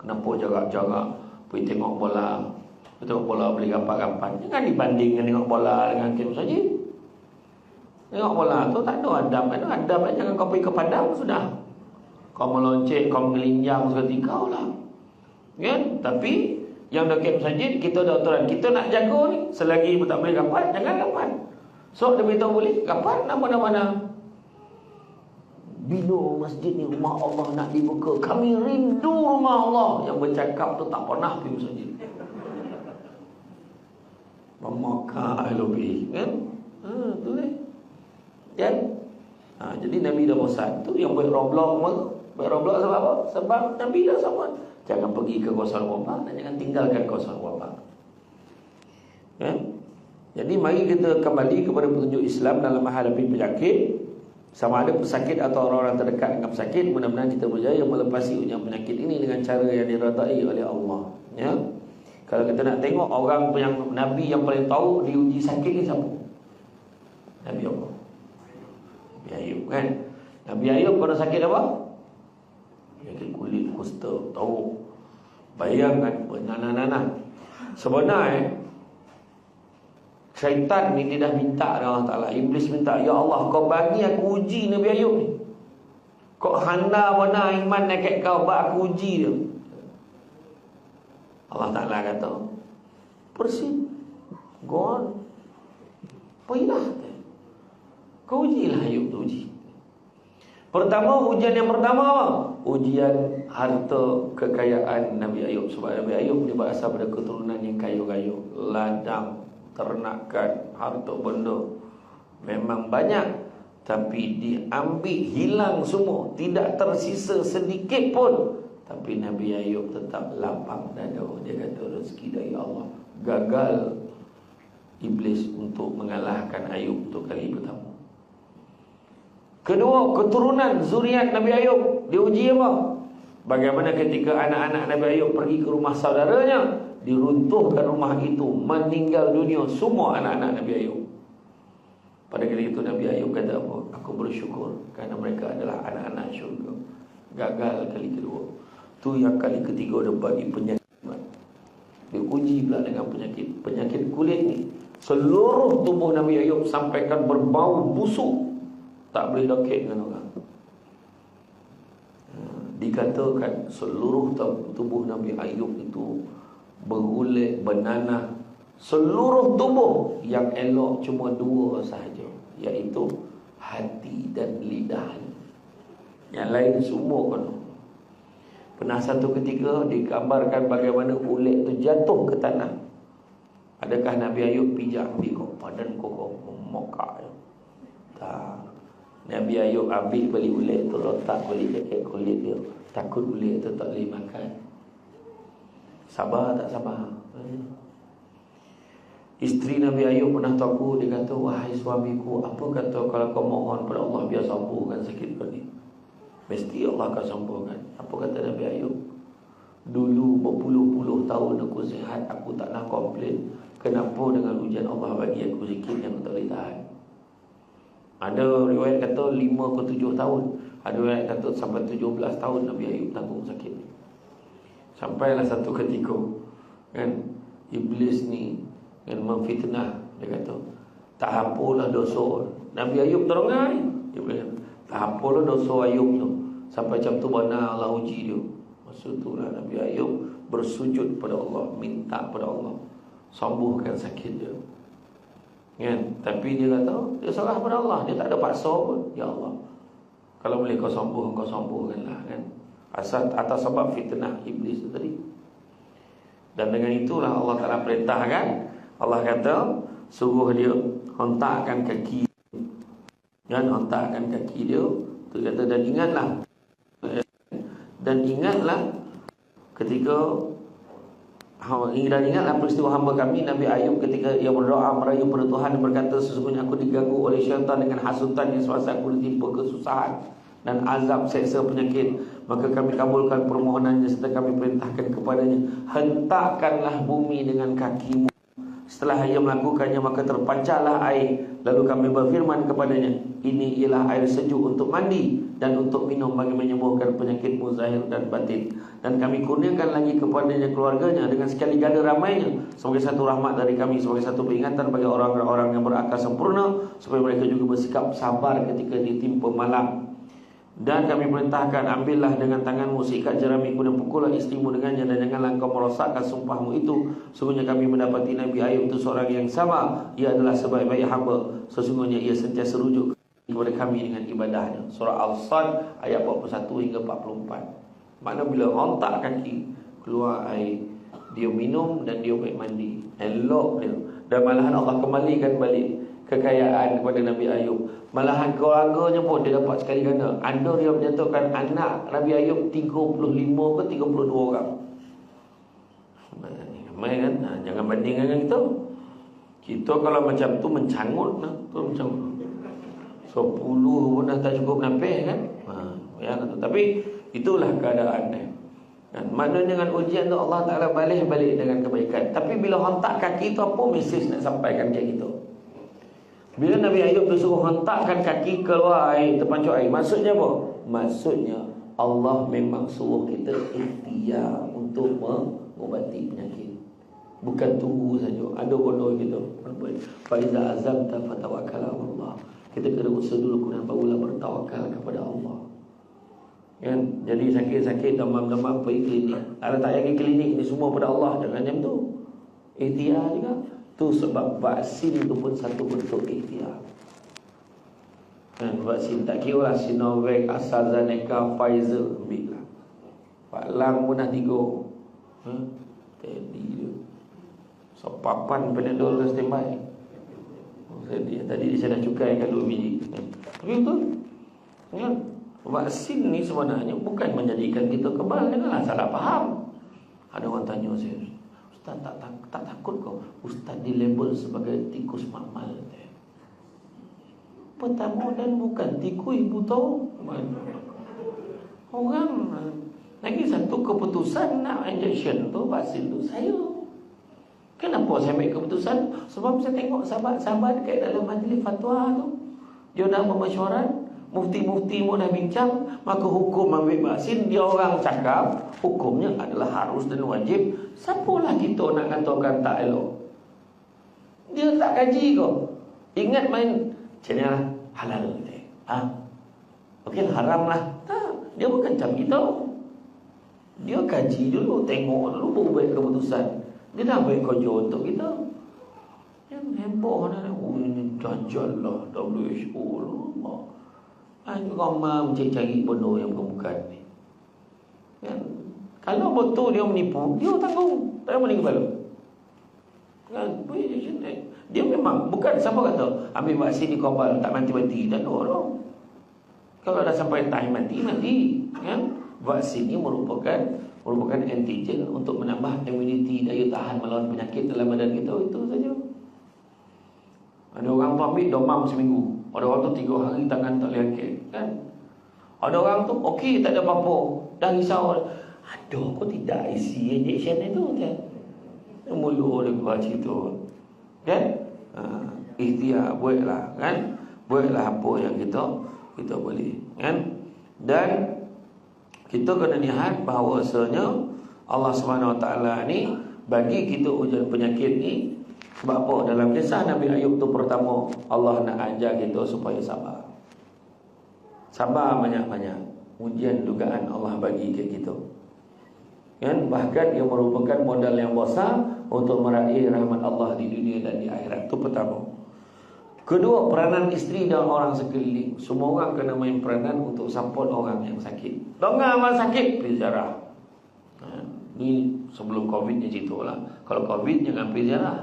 Kenapa jarak-jarak pergi tengok bola? Tengok bola boleh gambar-gambar. Jangan dibandingkan tengok bola dengan game saja. Tengok bola tu tak ada adab. Jangan kau pergi ke padang sudah. Kau melonceng, kau mengelinjang seketika lah. Kan? Tapi yang dah camp saja, kita ada aturan. Kita nak jaga ni, selagi pun tak boleh gambar, jangan gambar. So, dia beritahu boleh gambar nama-nama. Bila masjid ni rumah Allah nak dibuka, kami rindu rumah Allah. Yang bercakap tu tak pernah pergi masjid. Memakai lebih, kan? Tu ni. Kan? Jadi Nabi dah bosan. Tu yang buat Roblox. Buat Roblox sebab apa? Sebab Nabi dah sama. Jangan pergi ke kawasan wabak dan jangan tinggalkan kawasan wabak. Kan? Jadi mari kita kembali kepada petunjuk Islam dalam menghadapi penyakit. Sama ada pesakit atau orang-orang terdekat dengan pesakit, mudah-mudahan kita berjaya melepasi ujian penyakit ini dengan cara yang diredai oleh Allah. Ya. Kalau kita nak tengok orang yang Nabi yang paling tahu diuji sakit ni siapa? Nabi Allah. Nabi Ayub kan. Nabi Ayub pada sakit apa? Penyakit kulit, kusta, tahu. Bayangkan bernanah-nanah. Sebenarnya syaitan ni dia dah minta dengan Allah Ta'ala. Iblis minta, ya Allah, kau bagi aku uji Nabi Ayub ni. Kau handa mana iman dekat kau, bagi aku uji dia. Allah Ta'ala kata, proceed, go on, pergilah, kau ujilah Ayub tu uji. Pertama, ujian yang pertama apa? Ujian harta kekayaan Nabi Ayub. Sebab Nabi Ayub dia berasal pada keturunan yang kaya-kaya, ladang, ternakan, harta benda memang banyak, tapi diambil, hilang semua, tidak tersisa sedikit pun. Tapi Nabi Ayub tetap lapang dada. Dia kata rezeki dari Allah. Gagal Iblis untuk mengalahkan Ayub untuk kali pertama. Kedua, keturunan zuriat Nabi Ayub diuji apa? Bagaimana ketika anak-anak Nabi Ayub pergi ke rumah saudaranya, diruntuhkan rumah itu, meninggal dunia semua anak-anak Nabi Ayub. Pada kali itu Nabi Ayub kata apa? Aku bersyukur kerana mereka adalah anak-anak syurga. Gagal kali kedua. Tu yang kali ketiga dia bagi penyakit. Dia uji pula dengan penyakit kulit ni. Seluruh tubuh Nabi Ayub sampaikan berbau busuk, tak boleh lokek dengan orang. Dikatakan seluruh tubuh Nabi Ayub itu berulet, bernanah. Seluruh tubuh yang elok cuma dua sahaja, iaitu hati dan lidah. Yang lain semua kena. Pernah satu ketika digambarkan bagaimana ulet itu jatuh ke tanah. Adakah Nabi Ayub pijak ambil padan kokoh memokak? Tak. Nabi Ayub ambil beli ulet itu, letak beli jaket kulit dia. Takut ulet itu tak boleh makan. Sabar tak sabar? Isteri Nabi Ayub pernah tahu, dia kata, wahai suamiku, apa kata kalau kau mohon pada Allah biar sembuhkan sakit kau ni? Mesti Allah akan sembuhkan. Apa kata Nabi Ayub? Dulu berpuluh-puluh tahun aku sihat, aku tak nak komplain. Kenapa dengan ujian Allah bagi aku sikit yang aku tak boleh tahan? Ada riwayat kata 5 ke 7 tahun. Ada riwayat kata sampai 17 tahun Nabi Ayub tanggung sakit. Sampailah satu ketika kan, Iblis ni kan memfitnah. Dia kata, tak apalah dosa Nabi Ayub terengai. Dia kata, tak apalah dosa Ayub tu, sampai macam tu mana Allah uji dia. Maksud itulah Nabi Ayub bersujud pada Allah, minta pada Allah sembuhkan sakit dia kan. Tapi dia kata dia serah pada Allah, dia tak ada paksa pun. Ya Allah, kalau boleh kau sembuh, kau sembuhkanlah kan. Asal atas sebab fitnah iblis itu tadi. Dan dengan itulah Allah Ta'ala perintahkan, Allah kata suruh dia hentakkan kaki, dan hentakkan kaki dia. Tu kata, dan ingatlah ketika dan ingatlah peristiwa hamba kami Nabi Ayub ketika ia berdoa merayu pada Tuhan dan berkata, sesungguhnya aku diganggu oleh syaitan dengan hasutan yang semasa aku ditimpa kesusahan dan azab seksa penyakit. Maka kami kabulkan permohonannya serta kami perintahkan kepadanya, hentakkanlah bumi dengan kakimu. Setelah ia melakukannya, maka terpancarlah air. Lalu kami berfirman kepadanya, ini ialah air sejuk untuk mandi dan untuk minum bagi menyembuhkan penyakitmu zahir dan batin. Dan kami kurniakan lagi kepadanya keluarganya dengan sekali ganda ramainya, sebagai satu rahmat dari kami, sebagai satu peringatan bagi orang-orang yang berakal sempurna, supaya mereka juga bersikap sabar ketika ditimpa malam. Dan kami perintahkan, ambillah dengan tanganmu seikat jeramiku dan pukullah istrimu dengannya, dan janganlah engkau merosakkan sumpahmu itu. Sesungguhnya kami mendapati Nabi Ayub itu seorang yang sama. Ia adalah sebaik-baik hamba. Sesungguhnya ia sentiasa rujuk kepada kami dengan ibadahnya. Surah Al-Sad ayat 41 hingga 44. Makna bila hontak kaki, keluar air, dia minum dan dia baik mandi, elok dia. Dan malahan Allah kembalikan balik kekayaan kepada Nabi Ayub. Malahan keluarganya pun dia dapat sekali ganda. Ada dia menyatakan anak Nabi Ayub 35 ke 32 orang. Ramai kan? Jangan bandingkan dengan kita. Kita kalau macam tu mencangut lah. Tu macam 10 pun dah tak cukup napis kan. Ya, tapi itulah keadaannya. Kan? Maknanya dengan ujian tu Allah Ta'ala balik dengan kebaikan. Tapi bila hentak kaki tu, apa mesej nak sampaikan kayak gitu? Bila Nabi Ayub tu suruh hentakkan kaki keluar air, terpancuk air, maksudnya apa? Maksudnya Allah memang suruh kita ikhtiar untuk mengobati penyakit. Bukan tunggu saja. Ada bodoh gitu. Fa iza azamta fatawakkal 'ala Allah. Kita kena usaha dulu, kemudian barulah bertawakal kepada Allah. Kan? Jadi sakit-sakit, demam-demam, pergi klinik. Ada tak pergi klinik ni semua pada Allah. Jangan macam tu. Ikhtiar juga. Tu sebab vaksin tu pun satu bentuk ikhtiar. Kan? Vaksin tak kira lah Sinovac, AstraZeneca, Pfizer, ambil lah. Pak Lang pun dah 3. Tadi dia. So papan Panadol dah standby. Tadi saya dah cukaikan 2 biji. Tapi betul. Kan? Vaksin ni sebenarnya bukan menjadikan kita kebal. Janganlah salah faham. Ada orang tanya saya, Ustaz tak takut kau Ustaz dilabel sebagai tikus makmal? Pertama dan bukan tikus, ibu tahu. Orang lagi satu keputusan nak injection tu, vaksin tu saya. Kenapa saya ambil keputusan? Sebab saya tengok sahabat-sahabat dekat dalam majlis fatwa tu, dia dah bermesyuarat, mufti-mufti pun dah bincang, maka hukum ambil vaksin, dia orang cakap hukumnya adalah harus dan wajib. Siapalah kita nak katakan tak elok? Dia tak kaji kau. Ingat main macam ni lah, halal kita. Okey, haram lah. Tak, dia bukan macam kita. Dia kaji dulu, tengok dulu, baru buat keputusan. Dia dah buat kerja untuk kita. Yang heboh dah, ini dajjal lah, WHO lah. Ramai mencari-cari benda yang bukan ni. Kan? Kalau betul dia menipu, dia tanggung. Tak boleh kepala. Kan? Dia memang, bukan siapa kata ambil vaksin di kobal tak mati-mati. Tak ada. Kalau dah sampai time mati. Kan? Vaksin ini merupakan antigen untuk menambah imuniti, daya tahan melawan penyakit dalam badan kita. Itu saja. Ada orang tu ambil demam seminggu, ada orang tu 3 hari tangan tak boleh angkat. Kan? Ada orang tu okey, tak ada apa-apa, dah risau. Ada kok tidak isi injection itu kan? Mulut dia buat cerita. Kan? Ikhtiar buatlah, kan? Buatlah apa yang kita boleh, kan? Dan kita kena lihat bahawasanya Allah Subhanahu Wa Taala ni bagi kita ujian penyakit ni. Sebab apa? Dalam kisah Nabi Ayub tu pertama, Allah nak ajar kita supaya sabar. Sabar banyak-banyak. Ujian dugaan Allah bagi ke kita. Kan? Bahkan ia merupakan modal yang besar untuk meraih rahmat Allah di dunia dan di akhirat. Itu pertama. Kedua, peranan isteri dan orang sekeliling. Semua orang kena main peranan untuk support orang yang sakit. Dengar orang sakit, pergi ziarah. Ni sebelum Covid ni cerita lah. Kalau Covid jangan pergi ziarah.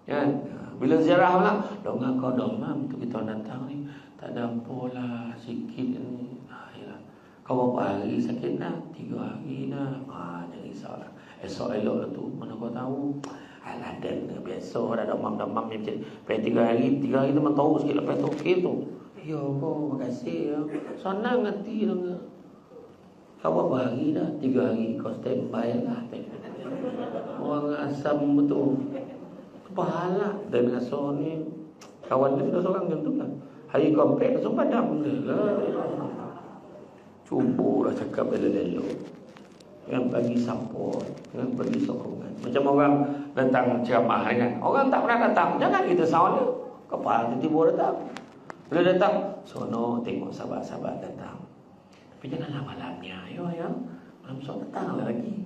Kan? Bila ziarah pula, dengar kau demam tu kita datang ni. Tak ada apalah, sikit ni. Yalah. Kau berapa hari sakit dah? 3 hari dah. Jangan risaulah. Esok elok lah tu, mana kau tahu. Alah, dan biasa dah demam-demam macam ni. Lepas 3 hari tu memang tahu sikit lepas tu okey tu. Ya Allah, makasih ya. Senang hati dengar. Kau berapa hari dah? 3 hari. Kau standby lah. Orang asam betul. Pahala. Dan asal ni kawan dia sudah seorang macam tu lah. Hari komplek langsung padam lah. Cubalah cakap elok-elok. Yang bagi support, yang bagi sokongan. Macam orang datang ceramah kan. Orang tak pernah datang, jangan kita sound dia. Kepala tiba-tiba datang. Bila datang, sono tengok sahabat-sahabat datang. Tapi janganlah malamnya, ya. Malam sono datang lagi.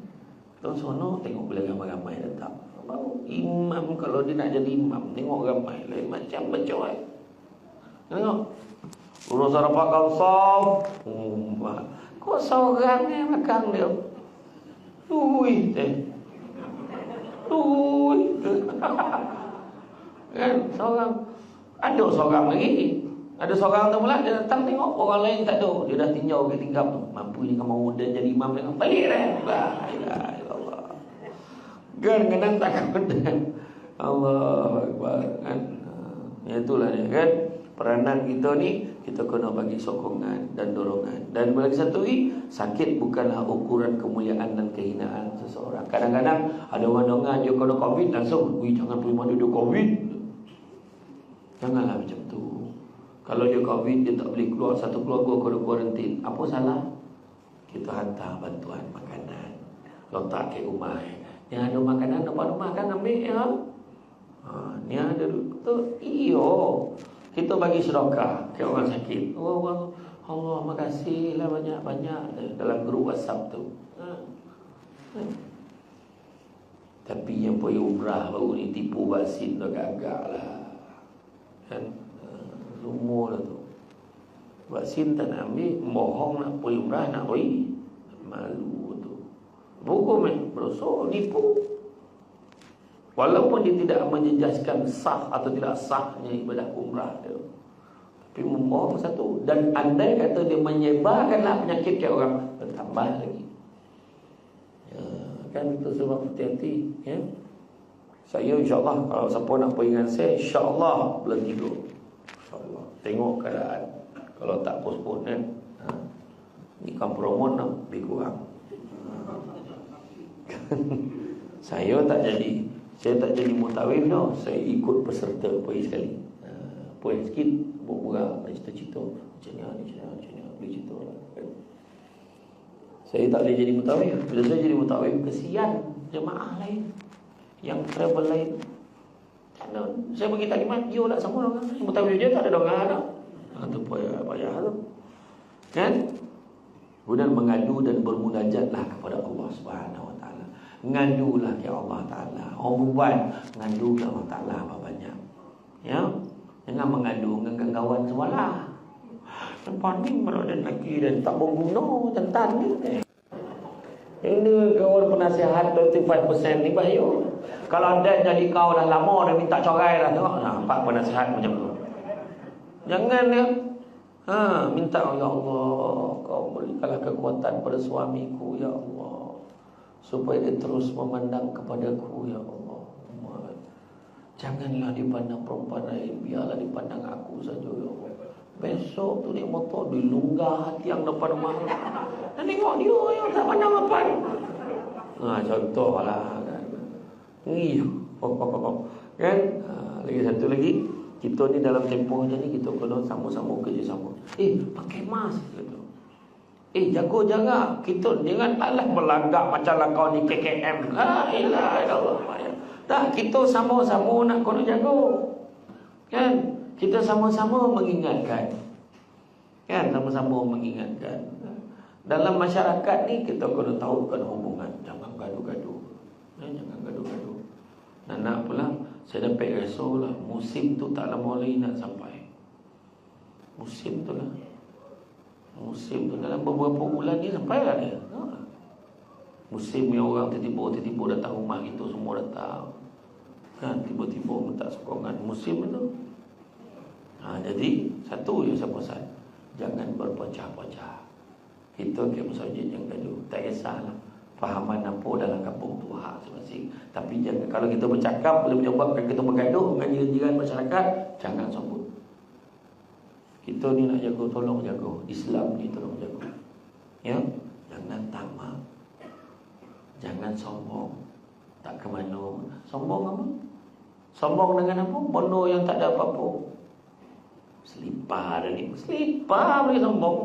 Kita sono tengok bila ramai-ramai datang. Baru imam kalau dia nak jadi imam, tengok ramai lain macam bercoy. Tengok. Urus rapat kausaf. Kok seorang ni belakang dia? Kan seorang. Ada seorang lagi. Ada seorang tu pula dia datang tengok orang lain tak ada. Dia dah tinjau ke tingkap tu. Mampu ni kamu muda jadi imam dengan balik dah. La ilaha illallah. Kadang-kadang takut. Allahu akbar. Kan? Itulah dia kan. peranan kita ni, kita kena bagi sokongan dan dorongan. Dan lagi satu lagi, sakit bukanlah ukuran kemuliaan dan kehinaan seseorang. Kadang-kadang ada orang dengar dia kena COVID langsung, jangan pergi mana dia COVID. Janganlah macam tu. Kalau dia COVID, dia tak boleh keluar, satu keluarga kena kuarantin. Apa salah? Kita hantar bantuan makanan, letak ke rumah. Yang ada makanan depan rumah kan ambil ya. Ni ada tu. Iyo. Kita bagi sedekah ke orang sakit. Allah makasihlah banyak-banyak dalam grup WhatsApp tu. Tapi yang pergi umrah baru ni tipu vaksin dah gagal lah. Kan? Semua dah tu. Vaksin tak nak ambil, bohong nak pergi umrah, nak pergi. Malu tu. Hukum berosok, nipu. Walaupun dia tidak menjejaskan sah atau tidak sahnya ibadah umrah dia, tapi membohong satu. Dan andai kata dia menyebarkanlah penyakit ke orang, bertambah lagi ya, kan itu sebab hati-hati ya. Saya insyaAllah, kalau siapa nak pergi dengan saya, insyaAllah bulan 3 insyaAllah. Tengok keadaan. Kalau tak postpone kan, ni kan promote nak lebih kurang. Saya tak jadi mutawif dah. Saya ikut peserta pergi sekali. Pergi sikit, buat-buat cerita-cerita. Macam ni, boleh cerita lah. Saya tak boleh jadi mutawif. Bila saya jadi mutawif, kesian jemaah lain, yang travel lain. Kerana saya bagi taklimat, dia lah sama orang. Mutawif je tak ada doa dah. Itu payah tu. Kan? Kemudian mengadu dan bermunajatlah kepada Allah Subhanahu Wa Taala. Ngadulah ke Allah Ta'ala. Orang berbuat, ngadu ke Allah Ta'ala apa banyak. Ya, jangan mengadu dengan kawan sebelah. Tempat ni kalau ada lelaki dan tak berguna, tentan ni. Ini kawan penasihat 25% ni bahaya. Kalau anda jadi kau dah lama dah minta corai dah, tengok nampak penasihat macam tu. Jangan ya. Minta ya Allah, kau berikanlah kekuatan pada suamiku ya Allah, supaya dia terus memandang kepadaku ya Allah. Janganlah dipandang perempuan lain, biarlah dipandang aku saja ya Allah. Besok tu naik motor dilunggah hati yang depan rumah. Dan tengok dia yang tak pandang apa. Contohlah kan. Kan? Lagi satu lagi, kita ni dalam tempoh macam ni, kita kena sama-sama kerjasama. Pakai mask gitu. Jaga-jaga. Kita jangan alah berlagak macam lah kau ni KKM. La ilaha illallah. Dah, kita sama-sama nak kena jaga. Kan? Kita sama-sama mengingatkan. Kan? Sama-sama mengingatkan. Dalam masyarakat ni, kita kena tahukan hubungan. Jangan gaduh-gaduh. Jangan gaduh-gaduh. Nak pula, saya dapat risau lah. Musim tu tak lama lagi nak sampai. Musim tu lah. Musim tu dalam beberapa bulan ni sampai lah dia. Musim yang orang tiba-tiba datang rumah kita, semua datang. Kan, tiba-tiba minta sokongan. Musim tu. Jadi satu je saya pesan, jangan berpecah-pecah. Kita ke masjid yang gaduh, tak kisahlah fahaman apa dalam kampung tu hak masing-masing. Tapi jangan, kalau kita bercakap boleh menyebabkan kita bergaduh dengan jiran-jiran masyarakat, jangan sombong. Kita ni nak jaga, tolong jaga. Islam ni tolong jaga. Ya, jangan tamak. Jangan sombong. Tak ke mana. Sombong apa? Sombong dengan apa? Benda yang tak ada apa-apa. Selipar ni. Selipar boleh sombong.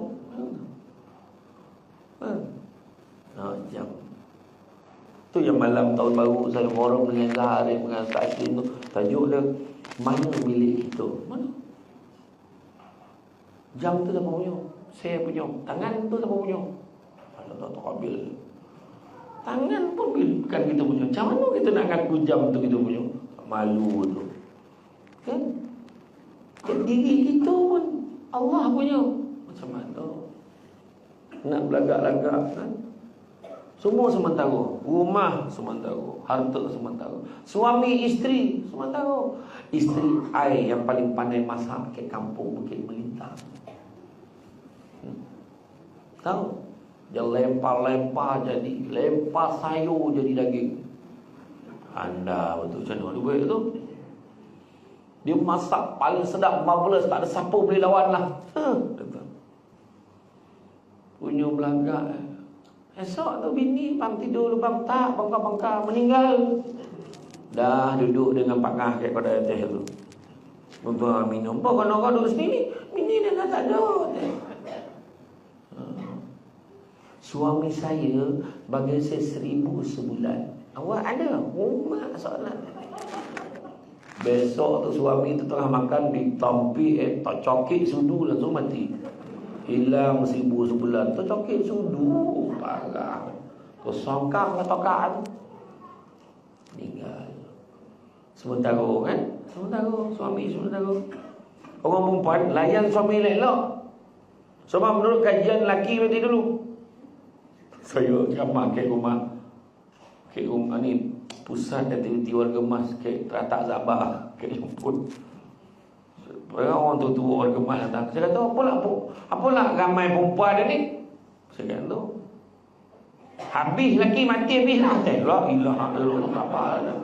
Jam. Tu yang malam tahun baru saya forum dengan Zahari, dengan Sa'id tu, tajuk dia, mana milik kita? Mana? Jam tu siapa punya? Saya punya. Tangan tu siapa punya? Allah tak ambil. Tangan pun bukan kita punya. Macam mana kita nak ngaku jam tu kita punya? Malu tu. Kan? Diri kita pun Allah punya. Macam mana? Nak belagak-lagak kan? Semua sementara. Rumah sementara, harta sementara. Suami isteri sementara. Isteri ai yang paling pandai masak ke kampung Bukit Melintang. Tahu? Dia lempar-lempar jadi, lempar sayur jadi daging. Anda betul macam mana duit tu? Dia masak paling sedap, marvelous, tak ada siapa boleh lawan lah. Punya belagak. Esok tu bini bang tidur lubang tak, bangka-bangka meninggal. Dah duduk dengan pangah kat kedai teh tu. Bang minum. Apa kau duduk sini? Bini dia dah tak ada. Suami saya bagi saya 1,000 sebulan. Awak ada? Rumah soalan. Besok tu suami tu tengah makan ditampi tak cokik sudu langsung mati. Hilang 1,000 sebulan. Tu cokik sudu. Parah. Tu songkang ketokaan. Meninggal. Sementara kan? Suami sementara. Orang perempuan layan suami elok. Sebab menurut kajian lelaki berarti dulu. Saya ramah ke rumah ni pusat aktiviti warga emas ke Teratak Zabah ke Jepun. Orang tua-tua warga emas datang. Saya kata apalah ramai perempuan ni. Saya kata habis lelaki mati habis lah. La ilaha illallah apa dah.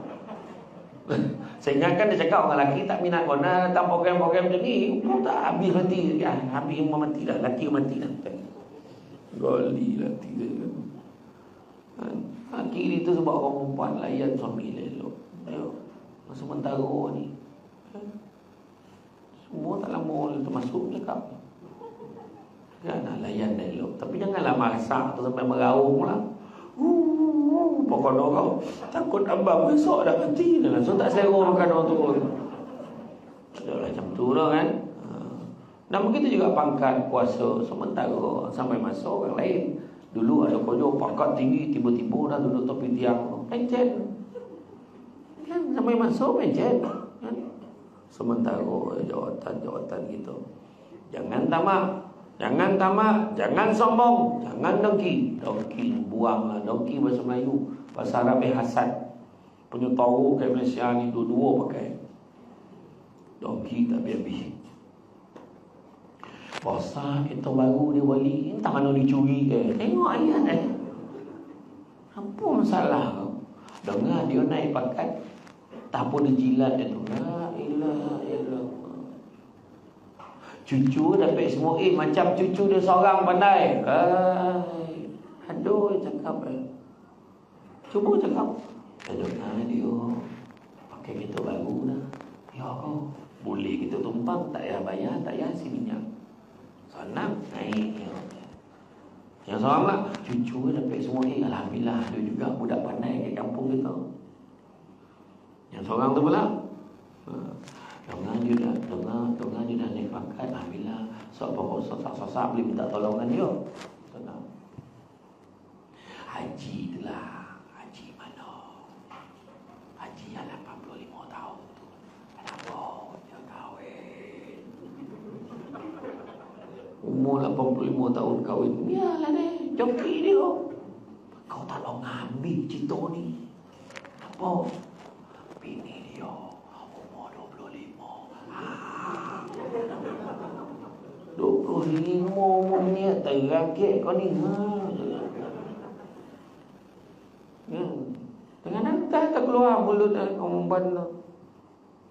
Saya ingatkan dia cakap orang lelaki tak minat kona datang program-program macam ni. Kau tak habis mati kan. Habis rumah mati dah. Lelaki mati dah. Goli lah tiga kan. Kiri tu sebab orang perempuan layan suami elok. Sementara ni semua tak lama termasuk cakap kan layan elok. Tapi janganlah masak tu sampai meraung lah. Pokok kau takut abang besok dah mati dah. So tak selera makan orang tua. Sudahlah macam tu lah kan. Dan begitu juga pangkat kuasa sementara sampai masa orang lain. Dulu ada kojo pangkat tinggi tiba-tiba dah duduk tepi tiang pencet. Kan sampai masa pencet kan. Sementara jawatan-jawatan gitu. Jangan tamak, jangan sombong, jangan dengki. Dengki buanglah. Dengki bahasa Melayu, bahasa Arab hasad. Punya tahu kat Malaysia ni dua-dua pakai. Dengki tak habis-habis. Bosan kita baru dia wali, entah mana dicuri ke. Tengok ayat apa masalah kau? Dengar dia naik pangkat, tak apa dia jilat dia tu. La ilaha illallah. Cucu dapat semua macam cucu dia seorang pandai. Aduh cakap cuba cakap. Dengar dia pakai kita baru dah. Ya kau boleh kita tumpang, tak payah bayar, tak payah si minyak. Senang naik. Yang seorang lah cucu dapat semua alhamdulillah, dia juga budak pandai kat kampung kita. Yang seorang tu pula dengar dia dah naik pangkat, alhamdulillah. Sebab sosak-sosak boleh minta tolongan dia. Senang. Haji itulah. Haji mana? Haji yang 85 tahun tu. Kenapa dia kahwin? Umur 85 tahun kahwin. Biarlah deh, joki dia. Kau tak mau ngambil cerita ni. Apa? Bini dia umur 25. 25 umurnya terangkit kau ni. Dengan nanti tak keluar mulut perempuan tu.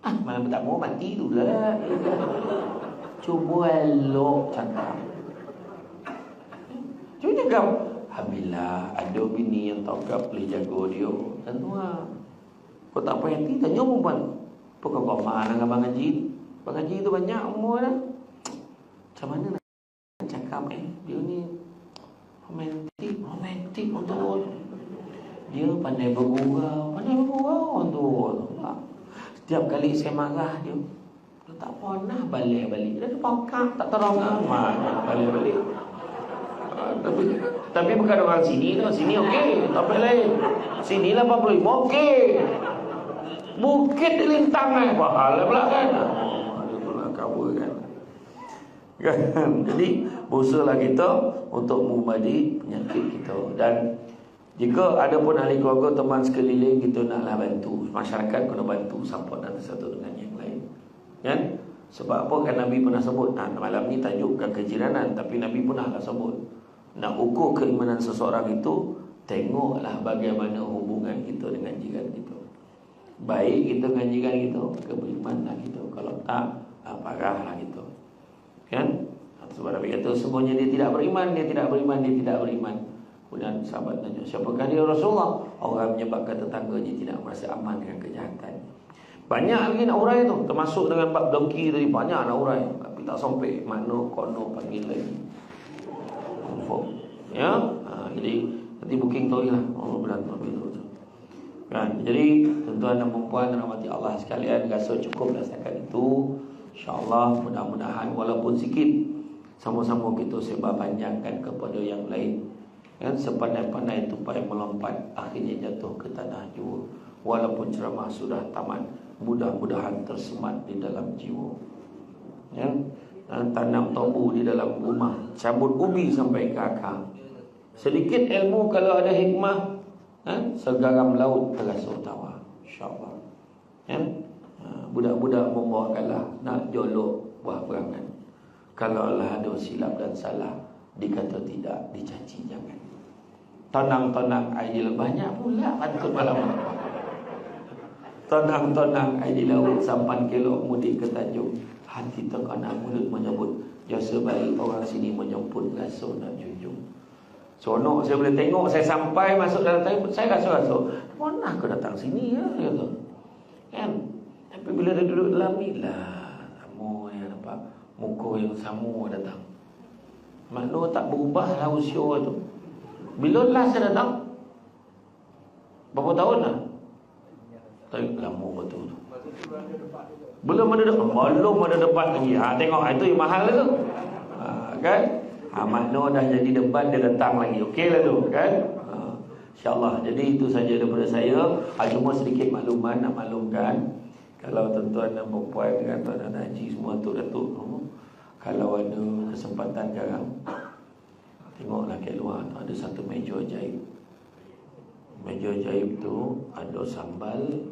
Mana tak mau mati tu lah. Cuba elok cakap. Cuba cakap, alhamdulillah ada bini yang tawakal boleh jaga dia. Dan tu lah. Kau tak payah hati, tanya perempuan. Apa kau mana dengan Abang Haji? Abang Haji tu banyak umur dah. Macam mana nak cakap dia ni romantik untuk dia pandai bergurau orang tu. Setiap kali saya marah dia tak pernah balik. Dia pangkat tak terang amat balik. Tapi bukan orang sini tu. Sini okey, tapi lain. Sini 85 okey. Bukit Lintang pahala pula kan. Itulah cover kan. Jadi berusahalah kita untuk mengubadi penyakit kita. Dan jika ada pun ahli keluarga, teman sekeliling, kita naklah bantu. Masyarakat kena bantu support antara satu dengan yang lain. Kan? Sebab apa kan Nabi pernah sebut, malam ni tajukkan kejiranan, tapi Nabi pernah sebut, nak ukur keimanan seseorang itu, tengoklah bagaimana hubungan kita dengan jiran kita. baik kita ngajikan gitu, maka berimanlah gitu. Kalau tak, parahlah gitu. Kan? Sebab Nabi kata semuanya dia tidak beriman, dia tidak beriman, dia tidak beriman. Kemudian sahabat tanya, siapakah dia Rasulullah? Orang menyebabkan tetangganya tidak merasa aman dengan kejahatan. Banyak lagi nak urai tu, termasuk dengan bab dengki tadi, banyak nak urai, tapi tak sampai. Mana kono panggil lagi. Confirm. Ya? Jadi nanti booking tu lah. Oh, bulan tu. Kan? Jadi tuan-tuan dan puan rahmati Allah sekalian, rasa cukuplah setakat itu. InsyaAllah mudah-mudahan walaupun sikit, sama-sama kita sebar panjangkan kepada yang lain. Kan, sepandai-pandai tupai melompat, akhirnya jatuh ke tanah jua. Walaupun ceramah sudah tamat, mudah-mudahan tersemat di dalam jiwa. Ya? Tanam tobu di dalam rumah, cabut ubi sampai ke akar. Sedikit ilmu kalau ada hikmah, segaram laut terasa tawa. InsyaAllah. Ya? Budak-budak membawakanlah nak jolok buah perangan. Kalau Allah ada silap dan salah, dikata tidak, dicaci jangan. Tonang-tonang air banyak pula patut malam. Tonang-tonang air laut sampan kelok mudik ke Tanjung. Hati terkena mulut menyebut, jasa baik orang sini menyemput rasa nak junjung. Seronok saya boleh tengok, saya sampai masuk dalam Tanjung, saya rasa-rasa, mana aku datang sini ya, gitu. Kan? Tapi bila dia duduk dalam ni lah, sama yang nampak muka yang sama datang. Makna tak berubah lah usia tu. Bila last saya datang? Berapa tahun lah? Tak lama betul tu. Belum ada debat lagi. Tengok itu yang mahal tu. Kan? Makna dah jadi debat, dia datang lagi. Okey lah tu, kan? InsyaAllah. Jadi itu saja daripada saya. Cuma sedikit makluman, nak maklumkan. Kalau tuan-tuan dan puan dengan tuan-tuan haji semua Datuk, kalau ada kesempatan sekarang, tengoklah kat luar tu ada satu meja ajaib. Meja ajaib tu ada sambal,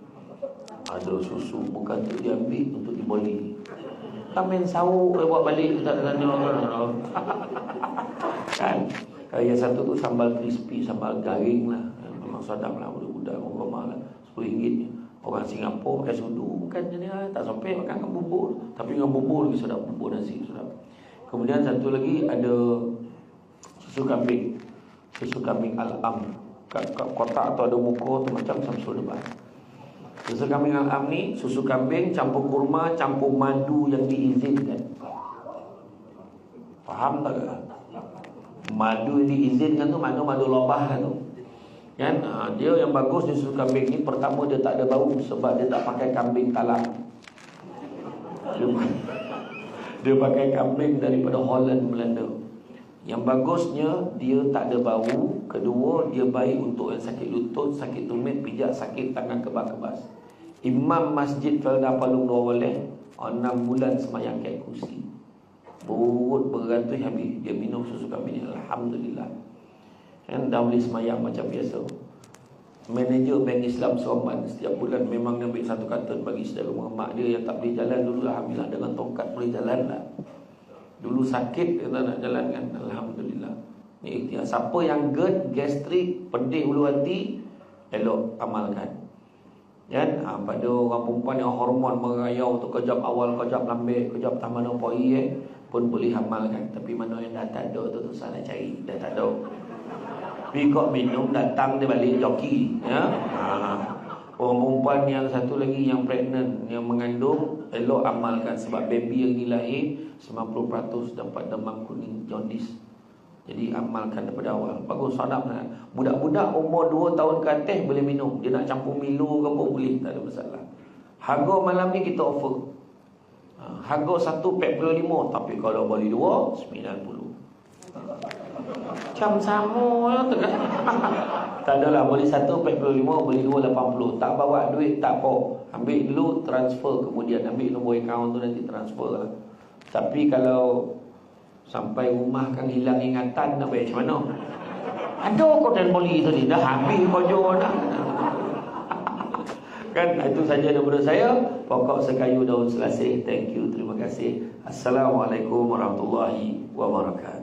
ada susu, bukan untuk diambil, untuk dibeli. Kamen sawu buat balik tak ada kan. Kalau yang satu tu sambal crispy, sambal garing lah. Memang sedap lah, budak-budak rumah lah, RM10. Orang Singapura pakai sudu, bukan jadi tak sampai makan dengan bubur, tapi dengan bubur lagi sedap, bubur nasi sedap. Kemudian satu lagi ada susu kambing al-am. Kat kotak tu ada muka tu macam Samsul Debat. Susu kambing al-am ni, susu kambing campur kurma, campur madu yang diizinkan. Faham tak? Madu yang diizinkan tu makna madu lobah lah tu. Kan? Dia yang bagus di susu kambing ni, pertama dia tak ada bau sebab dia tak pakai kambing talam. Dia pakai kambing daripada Holland, Belanda. Yang bagusnya dia tak ada bau. Kedua, dia baik untuk yang sakit lutut, sakit tumit, pijak, sakit tangan kebas-kebas. Imam Masjid Felda Palung Dawaleh 6 bulan semayang kat kursi, berurut beratus habis dia minum susu kambing ni. Alhamdulillah. Kan dah boleh semayang macam biasa. Manager Bank Islam Seremban setiap bulan memang ambil satu karton bagi saudara mak dia yang tak boleh jalan dulu. Alhamdulillah dengan tongkat boleh jalan lah. Dulu sakit kita nak jalan kan. Alhamdulillah. Ni ikhtiar. Siapa yang GERD, gastrik, pedih ulu hati, elok amalkan. Kan? Pada orang perempuan yang hormon merayau tu, kejap awal, kejap lambat, kejap taman poi pun boleh amalkan. Tapi mana yang dah tak ada tu susah nak cari. Dah tak ada. Tapi kok minum datang dia balik joki, ya. Orang perempuan yang satu lagi yang pregnant, yang mengandung, elok amalkan sebab baby yang dilahir 90% dapat demam kuning, jaundice. Jadi amalkan daripada awal. Bagus, sadap kan. Budak-budak umur 2 tahun ke atas boleh minum. Dia nak campur Milo ke apa boleh, tak ada masalah. Harga malam ni kita offer. Harga satu 45, tapi kalau beli 2 90. Macam sama lah tu kan. Tak adalah, beli satu 45, beli 2 80. Tak bawa duit tak apa. Ambil dulu, transfer, kemudian ambil nombor akaun tu nanti transfer lah. Tapi kalau sampai rumah kan hilang ingatan, nak bayar macam mana? Ada kotak beli tadi, dah habis kojo dah. Kan itu saja daripada saya. Pokok sekayu daun selasih. Thank you, terima kasih. Assalamualaikum warahmatullahi wabarakatuh.